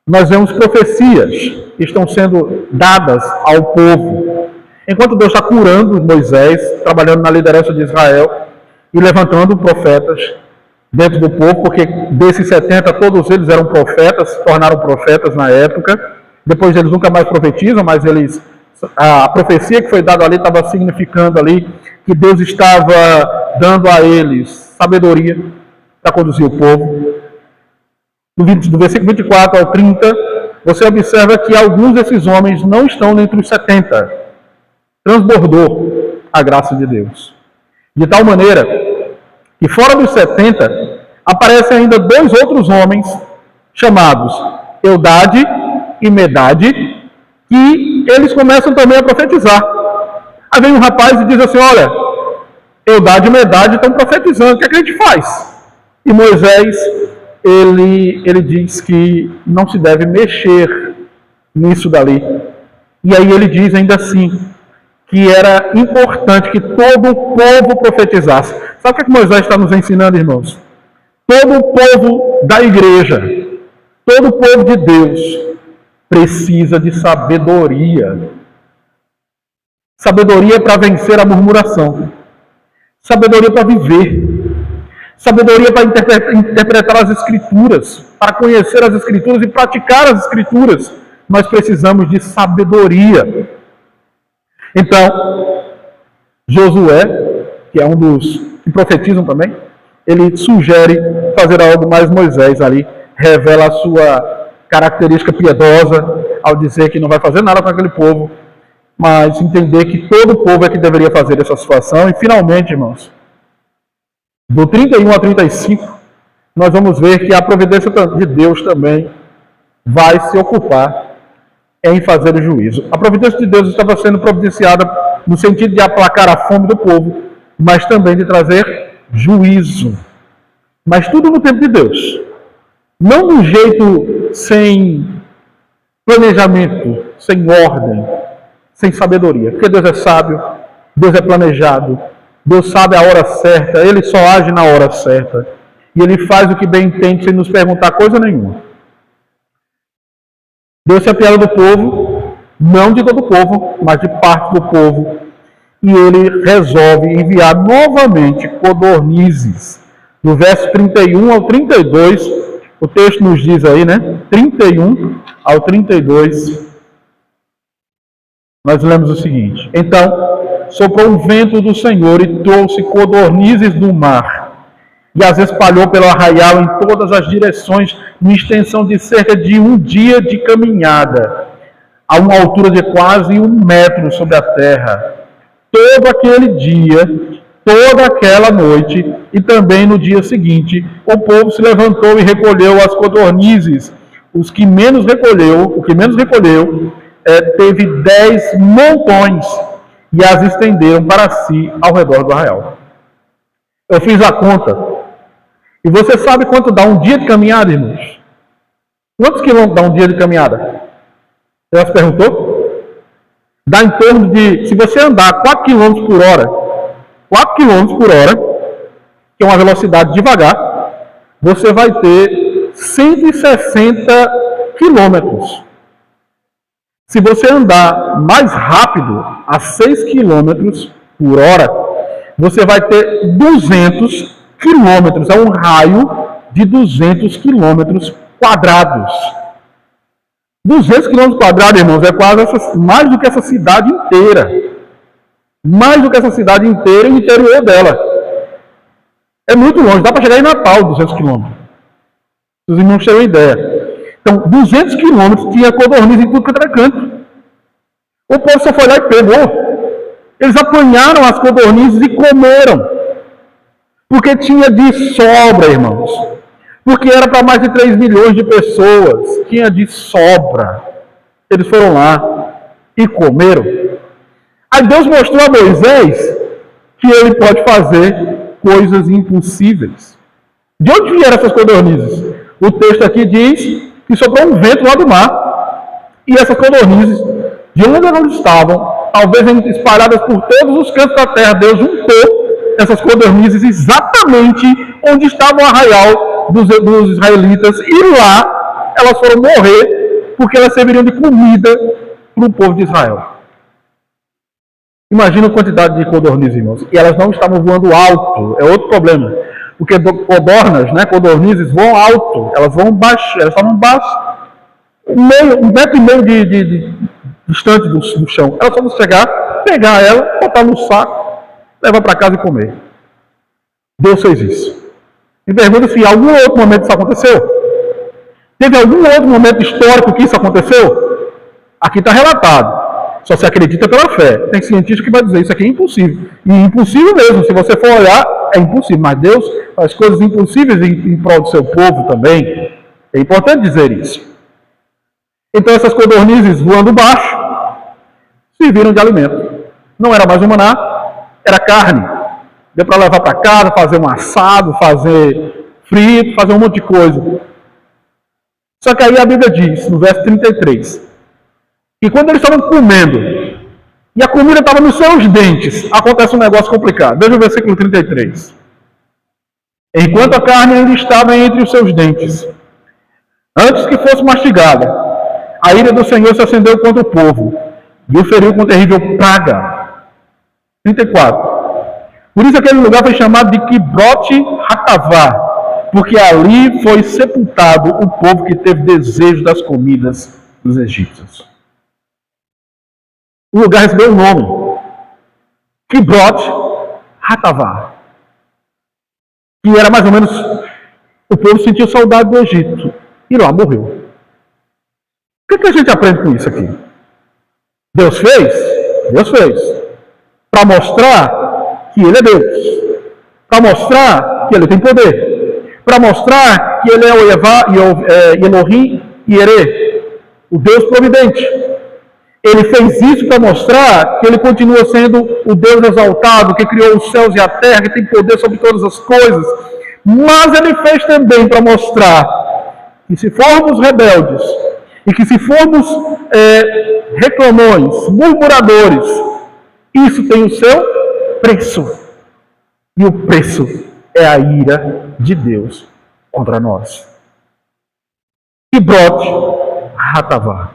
nós vemos profecias que estão sendo dadas ao povo. Enquanto Deus está curando Moisés, trabalhando na liderança de Israel e levantando profetas dentro do povo, porque desses 70, todos eles eram profetas, se tornaram profetas na época. Depois eles nunca mais profetizam, mas a profecia que foi dada ali estava significando ali que Deus estava dando a eles sabedoria para conduzir o povo. Do versículo 24 ao 30, você observa que alguns desses homens não estão entre os 70. Transbordou a graça de Deus. De tal maneira que fora dos 70, aparecem ainda 2 outros homens, chamados Eldade e Medade, que eles começam também a profetizar. Aí vem um rapaz e diz assim, olha, Eldade e Medade estão profetizando, o que é que a gente faz? E Moisés, ele diz que não se deve mexer nisso dali. E aí ele diz ainda assim, que era importante que todo o povo profetizasse. Sabe o que Moisés está nos ensinando, irmãos? Todo o povo da igreja, todo o povo de Deus, precisa de sabedoria. Sabedoria para vencer a murmuração. Sabedoria para viver. Sabedoria para interpretar as Escrituras, para conhecer as Escrituras e praticar as Escrituras. Nós precisamos de sabedoria. Então, Josué, que é um dos que profetizam também, ele sugere fazer algo, mais Moisés ali revela a sua característica piedosa ao dizer que não vai fazer nada com aquele povo, mas entender que todo o povo é que deveria fazer essa situação. E finalmente, irmãos, do 31 a 35, nós vamos ver que a providência de Deus também vai se ocupar em fazer o juízo. A providência de Deus estava sendo providenciada no sentido de aplacar a fome do povo, mas também de trazer juízo. Mas tudo no tempo de Deus. Não de um jeito sem planejamento, sem ordem, sem sabedoria. Porque Deus é sábio, Deus é planejado, Deus sabe a hora certa, Ele só age na hora certa. E Ele faz o que bem entende sem nos perguntar coisa nenhuma. Deus se apiada do povo, não de todo o povo, mas de parte do povo. E Ele resolve enviar novamente codornizes. Do verso 31 ao 32, o texto nos diz aí, né? 31 ao 32, nós lemos o seguinte. Então, soprou um vento do Senhor e trouxe codornizes do mar, e as espalhou pelo arraial em todas as direções, em extensão de cerca de 1 dia de caminhada, a uma altura de quase 1 metro sobre a terra. Todo aquele dia, toda aquela noite, e também no dia seguinte, o povo se levantou e recolheu as codornizes. O que menos recolheu, teve 10 montões, e as estenderam para si ao redor do arraial. Eu fiz a conta, E você sabe quanto dá um dia de caminhada, irmãos? Quantos quilômetros dá um dia de caminhada? Você já se perguntou? Dá em torno de, se você andar 4 km por hora, 4 km por hora, que é uma velocidade devagar, você vai ter 160 quilômetros. Se você andar mais rápido, a 6 km por hora, você vai ter 200 quilômetros. É um raio de 200 quilômetros quadrados. 200 quilômetros quadrados, irmãos, é quase mais do que essa cidade inteira. Mais do que essa cidade inteira e o interior dela. É muito longe, dá para chegar em Natal, 200 quilômetros. Os irmãos terem uma ideia. Então, 200 quilômetros tinha codorniz em tudo quanto era canto. O povo só foi lá e pegou. Eles apanharam as codornizes e comeram. Porque tinha de sobra, irmãos. Porque era para mais de 3 milhões de pessoas. Tinha de sobra. Eles foram lá e comeram. Aí Deus mostrou a Moisés que ele pode fazer coisas impossíveis. De onde vieram essas codornizes? O texto aqui diz que soprou um vento lá do mar. E essas codornizes, de onde elas estavam, talvez espalhadas por todos os cantos da terra, Deus juntou essas codornizes exatamente onde estava o arraial dos israelitas. E lá elas foram morrer porque elas serviriam de comida para o povo de Israel. Imagina a quantidade de codornizes, irmãos. E elas não estavam voando alto. É outro problema. Porque codornas, né, codornizes, voam alto. Elas vão baixo. Elas estavam baixo. 1,5 metro de distante do chão. Elas só vão chegar, pegar ela, botar no saco, levar para casa e comer. Deus fez isso. Me pergunta se em algum outro momento isso aconteceu. Teve algum outro momento histórico que isso aconteceu? Aqui está relatado. Só se acredita pela fé. Tem cientista que vai dizer isso aqui é impossível. E impossível mesmo. Se você for olhar, é impossível. Mas Deus faz coisas impossíveis em prol do seu povo também. É importante dizer isso. Então essas codornizes voando baixo serviram de alimento. Não era mais um maná, era carne. Deu para levar para casa, fazer um assado, fazer frito, fazer um monte de coisa. Só que aí a Bíblia diz, no verso 33, que quando eles estavam comendo, e a comida estava nos seus dentes, acontece um negócio complicado. Veja o versículo 33. Enquanto a carne ainda estava entre os seus dentes, antes que fosse mastigada, a ira do Senhor se acendeu contra o povo, e o feriu com terrível praga. 34. Por isso aquele lugar foi chamado de Kibrote Hatavá, porque ali foi sepultado o povo que teve desejo das comidas dos egípcios. O lugar recebeu um nome, Kibrote Hatavá, que era mais ou menos, o povo sentiu saudade do Egito, e lá morreu. O que a gente aprende com isso aqui? Deus fez? Deus fez. Para mostrar que Ele é Deus. Para mostrar que Ele tem poder. Para mostrar que Ele é o Elohim Yireh, o Deus providente. Ele fez isso para mostrar que Ele continua sendo o Deus exaltado, que criou os céus e a terra, que tem poder sobre todas as coisas. Mas Ele fez também para mostrar que se formos rebeldes, e que se formos reclamões, murmuradores, isso tem o seu preço. E o preço é a ira de Deus contra nós. Kibrote Hatavá.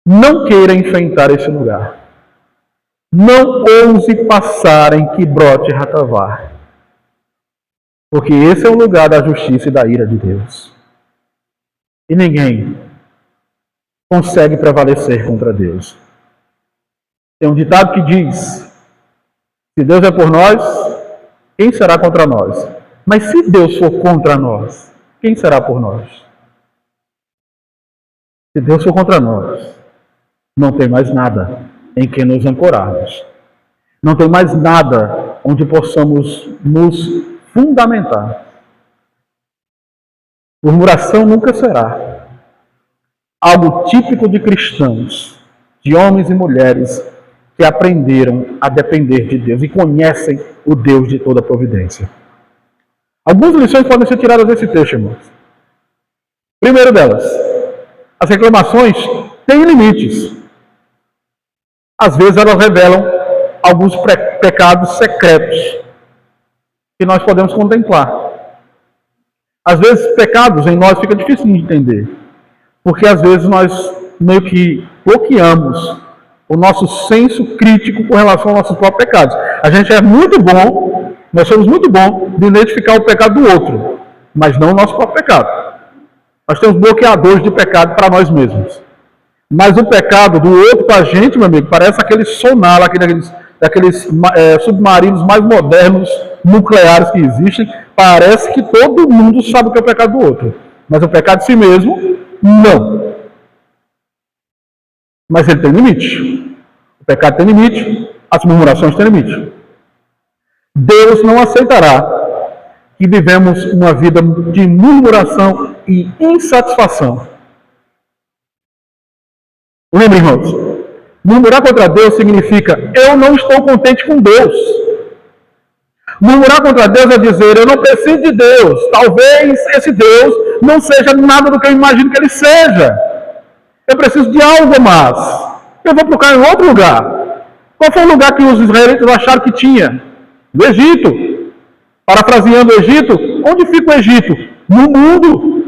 Não queira enfrentar esse lugar. Não ouse passar em Kibrote Hatavá. Porque esse é o lugar da justiça e da ira de Deus. E ninguém consegue prevalecer contra Deus. Tem um ditado que diz: se Deus é por nós, quem será contra nós? Mas se Deus for contra nós, quem será por nós? Se Deus for contra nós, não tem mais nada em que nos ancorarmos. Não tem mais nada onde possamos nos fundamentar. Murmuração nunca será algo típico de cristãos, de homens e mulheres que aprenderam a depender de Deus e conhecem o Deus de toda providência. Algumas lições podem ser tiradas desse texto, irmãos. Primeiro delas, as reclamações têm limites. Às vezes elas revelam alguns pecados secretos que nós podemos contemplar. Às vezes pecados em nós fica difícil de entender, porque às vezes nós meio que bloqueamos o nosso senso crítico com relação aos nossos próprios pecados. A gente é muito bom, nós somos muito bons de identificar o pecado do outro, mas não o nosso próprio pecado. Nós temos bloqueadores de pecado para nós mesmos. Mas o pecado do outro para a gente, meu amigo, parece aquele sonar, daqueles submarinos mais modernos, nucleares que existem. Parece que todo mundo sabe o que é o pecado do outro. Mas o pecado de si mesmo, não. Mas ele tem limite. O pecado tem limite, as murmurações têm limite. Deus não aceitará que vivemos uma vida de murmuração e insatisfação. Lembra, irmãos? Murmurar contra Deus significa eu não estou contente com Deus. Murmurar contra Deus é dizer eu não preciso de Deus. Talvez esse Deus não seja nada do que eu imagino que ele seja. Eu preciso de algo mais. Eu vou procurar em outro lugar. Qual foi o lugar que os israelitas acharam que tinha? No Egito. Parafraseando o Egito, onde fica o Egito? No mundo.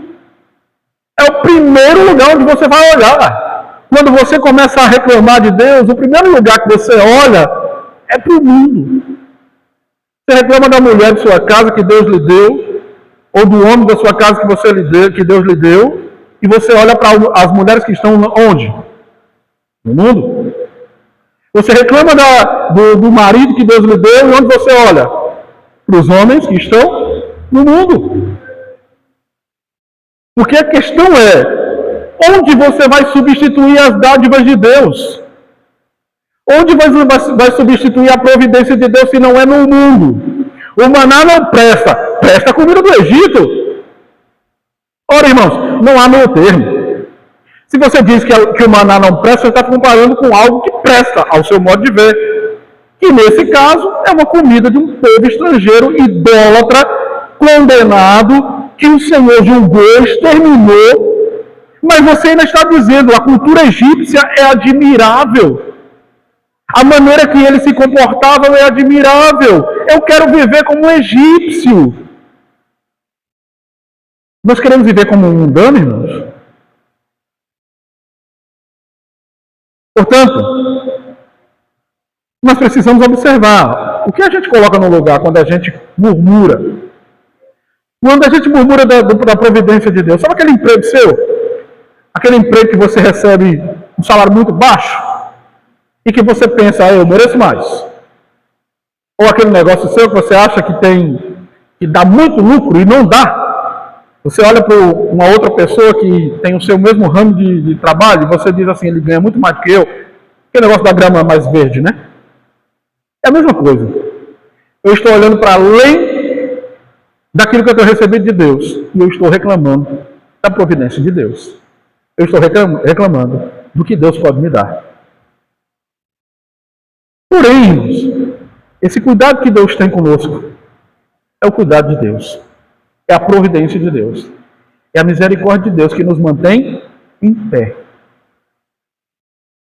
É o primeiro lugar onde você vai olhar. Quando você começa a reclamar de Deus, o primeiro lugar que você olha é para o mundo. Você reclama da mulher de sua casa que Deus lhe deu, ou do homem da sua casa que Deus lhe deu, e você olha para as mulheres que estão onde? No mundo. Você reclama do marido que Deus lhe deu, e onde você olha? Para os homens que estão no mundo. Porque a questão é, onde você vai substituir as dádivas de Deus? Onde vai substituir a providência de Deus se não é no mundo? O maná não presta. Presta a comida do Egito. Ora, irmãos, não há meio termo. Se você diz que o maná não presta, você está comparando com algo que presta, ao seu modo de ver. Que nesse caso é uma comida de um povo estrangeiro, idólatra, condenado, que o Senhor julgou, exterminou. Mas você ainda está dizendo, a cultura egípcia é admirável. A maneira que eles se comportavam é admirável. Eu quero viver como um egípcio. Nós queremos viver como um mundano, irmãos? Portanto, nós precisamos observar o que a gente coloca no lugar quando a gente murmura. Quando a gente murmura da providência de Deus. Sabe aquele emprego seu? Aquele emprego que você recebe um salário muito baixo e que você pensa, eu mereço mais. Ou aquele negócio seu que você acha que dá muito lucro e não dá. Você olha para uma outra pessoa que tem o seu mesmo ramo de trabalho e você diz assim, ele ganha muito mais do que eu. Aquele negócio da grama mais verde, né? É a mesma coisa. Eu estou olhando para além daquilo que eu tenho recebido de Deus e eu estou reclamando da providência de Deus. Eu estou reclamando do que Deus pode me dar. Porém, irmãos, esse cuidado que Deus tem conosco é o cuidado de Deus. É a providência de Deus. É a misericórdia de Deus que nos mantém em pé.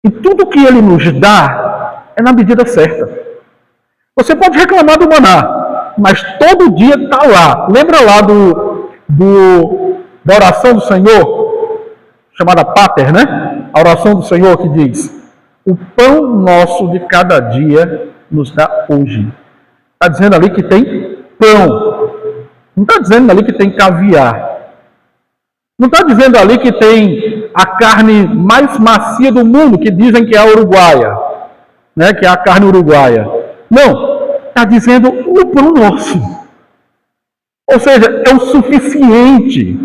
E tudo que Ele nos dá é na medida certa. Você pode reclamar do maná, mas todo dia está lá. Lembra lá da oração do Senhor? Chamada Pater, né? A oração do Senhor que diz, o pão nosso de cada dia nos dá hoje. Está dizendo ali que tem pão. Não está dizendo ali que tem caviar. Não está dizendo ali que tem a carne mais macia do mundo, que dizem que é a uruguaia, né? Que é a carne uruguaia. Não, está dizendo o pão nosso. Ou seja, é o suficiente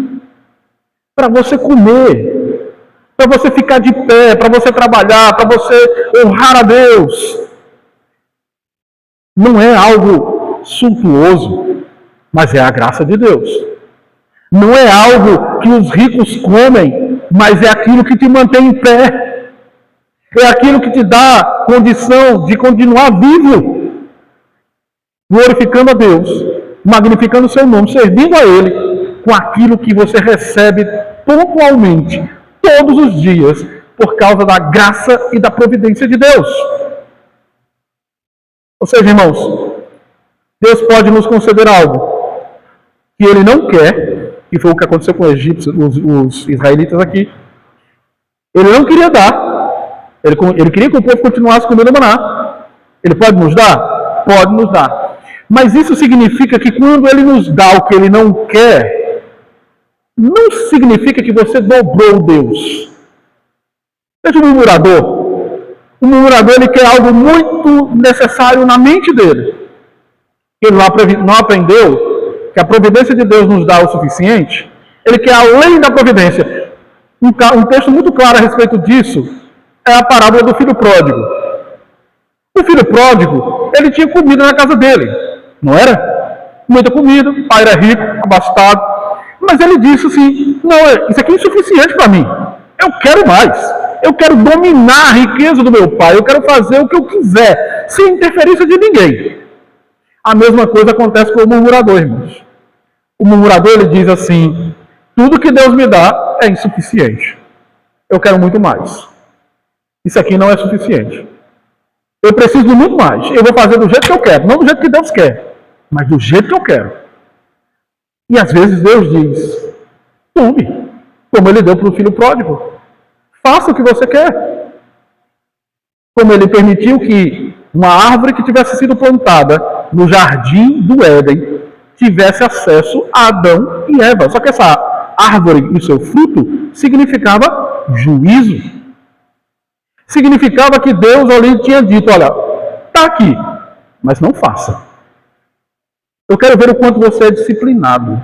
para você comer, para você ficar de pé, para você trabalhar, para você honrar a Deus. Não é algo suntuoso, mas é a graça de Deus. Não é algo que os ricos comem, mas é aquilo que te mantém em pé. É aquilo que te dá condição de continuar vivo, glorificando a Deus magnificando o seu nome, servindo a Ele com aquilo que você recebe pontualmente, todos os dias, por causa da graça e da providência de Deus. Ou seja, irmãos, Deus pode nos conceder algo que Ele não quer, que foi o que aconteceu com os egípcios, os israelitas aqui. Ele não queria dar. Ele queria que o povo continuasse comendo maná. Ele pode nos dar? Pode nos dar. Mas isso significa que quando Ele nos dá o que Ele não quer, não significa que você dobrou Deus. Veja o murmurador. O murmurador, ele quer algo muito necessário na mente dele. Ele não aprendeu que a providência de Deus nos dá o suficiente. Ele quer além da providência. Um texto muito claro a respeito disso é a parábola do filho pródigo. O filho pródigo, ele tinha comida na casa dele, não era? Muita comida, o pai era rico, abastado. Mas ele disse assim, não, isso aqui é insuficiente para mim. Eu quero mais. Eu quero dominar a riqueza do meu pai. Eu quero fazer o que eu quiser, sem interferência de ninguém. A mesma coisa acontece com o murmurador, irmãos. O murmurador, ele diz assim, tudo que Deus me dá é insuficiente. Eu quero muito mais. Isso aqui não é suficiente. Eu preciso de muito mais. Eu vou fazer do jeito que eu quero, não do jeito que Deus quer, mas do jeito que eu quero. E às vezes Deus diz, tome, como Ele deu para o filho pródigo. Faça o que você quer. Como Ele permitiu que uma árvore que tivesse sido plantada no jardim do Éden tivesse acesso a Adão e Eva. Só que essa árvore e seu fruto significava juízo. Significava que Deus ali tinha dito, olha, está aqui, mas não faça. Eu quero ver o quanto você é disciplinado.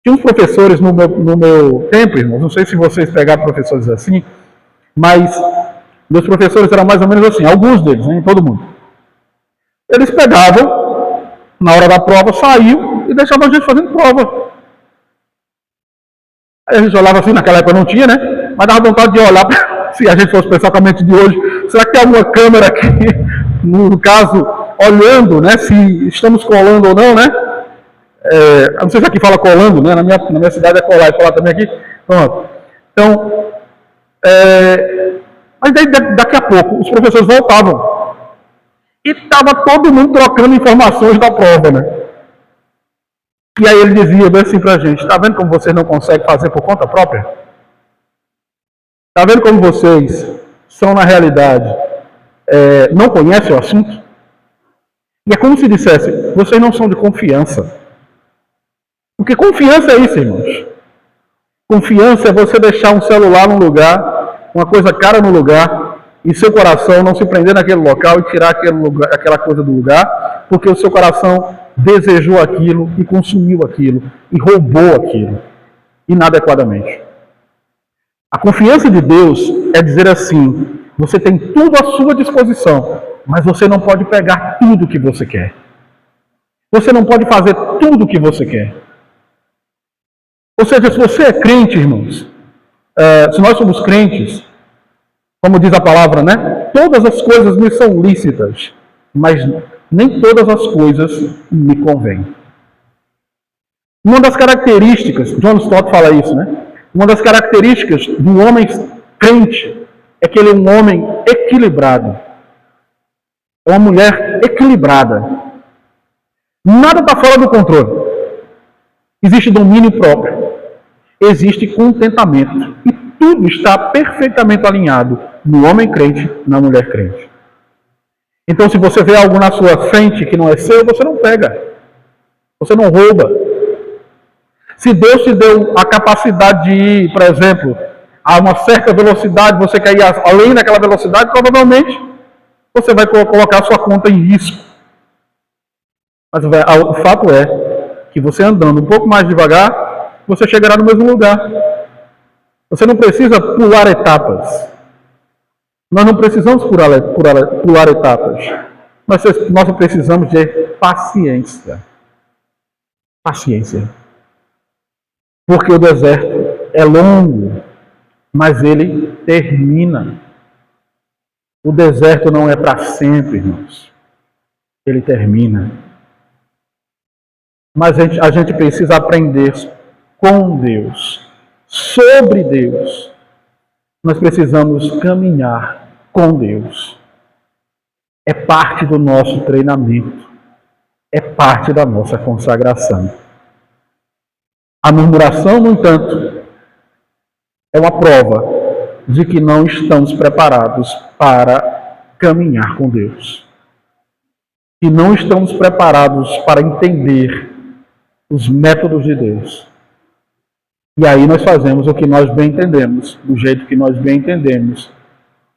Tinha uns professores no meu tempo, irmãos, não sei se vocês pegaram professores assim, mas meus professores eram mais ou menos assim, alguns deles, nem todo mundo. Eles pegavam, na hora da prova, saíam e deixavam a gente fazendo prova. Aí a gente olhava assim, naquela época não tinha, né? Mas dava vontade de olhar, se a gente fosse pensar com a mente de hoje, será que tem alguma câmera aqui, no caso, olhando, né, se estamos colando ou não, né? Eu não sei se aqui fala colando, né? Na minha cidade é colar, e falar também aqui. Pronto. Então, mas daí, daqui a pouco, os professores voltavam. E estava todo mundo trocando informações da prova, né? E aí ele dizia bem assim pra gente, está vendo como vocês não conseguem fazer por conta própria? Está vendo como vocês são, na realidade, não conhecem o assunto? E é como se dissesse, vocês não são de confiança. Porque confiança é isso, irmãos. Confiança é você deixar um celular num lugar, uma coisa cara no lugar, e seu coração não se prender naquele local e tirar aquela coisa do lugar, porque o seu coração desejou aquilo e consumiu aquilo, e roubou aquilo, inadequadamente. A confiança de Deus é dizer assim, você tem tudo à sua disposição, mas você não pode pegar tudo que você quer. Você não pode fazer tudo o que você quer. Ou seja, se você é crente, irmãos, se nós somos crentes, como diz a palavra, né? Todas as coisas me são lícitas, mas nem todas as coisas me convêm. Uma das características, John Stott fala isso, né? Uma das características do homem crente é que ele é um homem equilibrado. É uma mulher equilibrada. Nada está fora do controle. Existe domínio próprio. Existe contentamento. E tudo está perfeitamente alinhado no homem crente, na mulher crente. Então, se você vê algo na sua frente que não é seu, você não pega. Você não rouba. Se Deus te deu a capacidade de ir, por exemplo, a uma certa velocidade, você quer ir além daquela velocidade, provavelmente você vai colocar a sua conta em risco. Mas o fato é que você andando um pouco mais devagar, você chegará no mesmo lugar. Você não precisa pular etapas. Nós não precisamos pular etapas. Nós precisamos de paciência. Paciência. Porque o deserto é longo, mas ele termina. O deserto não é para sempre, irmãos. Ele termina. Mas a gente precisa aprender com Deus, sobre Deus. Nós precisamos caminhar com Deus. É parte do nosso treinamento. É parte da nossa consagração. A murmuração, no entanto, é uma prova de que não estamos preparados para caminhar com Deus. Que não estamos preparados para entender os métodos de Deus. E aí nós fazemos o que nós bem entendemos, do jeito que nós bem entendemos.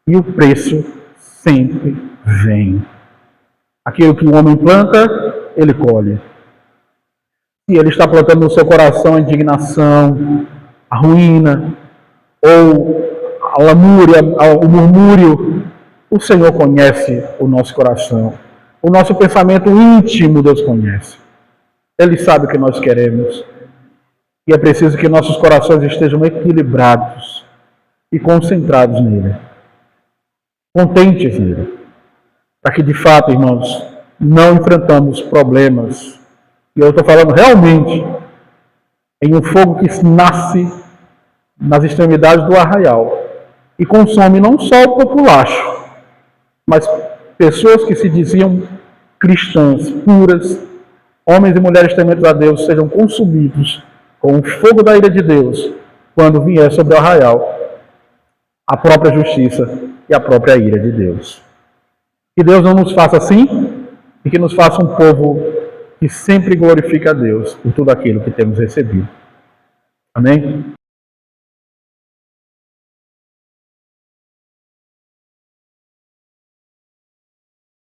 E o preço sempre vem. Aquilo que o homem planta, ele colhe. Se ele está plantando no seu coração a indignação, a ruína, ou a lamúria, o murmúrio, o Senhor conhece o nosso coração. O nosso pensamento íntimo Deus conhece. Ele sabe o que nós queremos. E é preciso que nossos corações estejam equilibrados e concentrados nele. Contentes nele. Para que, de fato, irmãos, não enfrentamos problemas. E eu estou falando realmente em um fogo que nasce nas extremidades do arraial e consome não só o populacho, mas pessoas que se diziam cristãs, puras, homens e mulheres tementes a Deus, sejam consumidos com o fogo da ira de Deus quando vier sobre o arraial a própria justiça e a própria ira de Deus. Que Deus não nos faça assim e que nos faça um povo que sempre glorifica a Deus por tudo aquilo que temos recebido. Amém?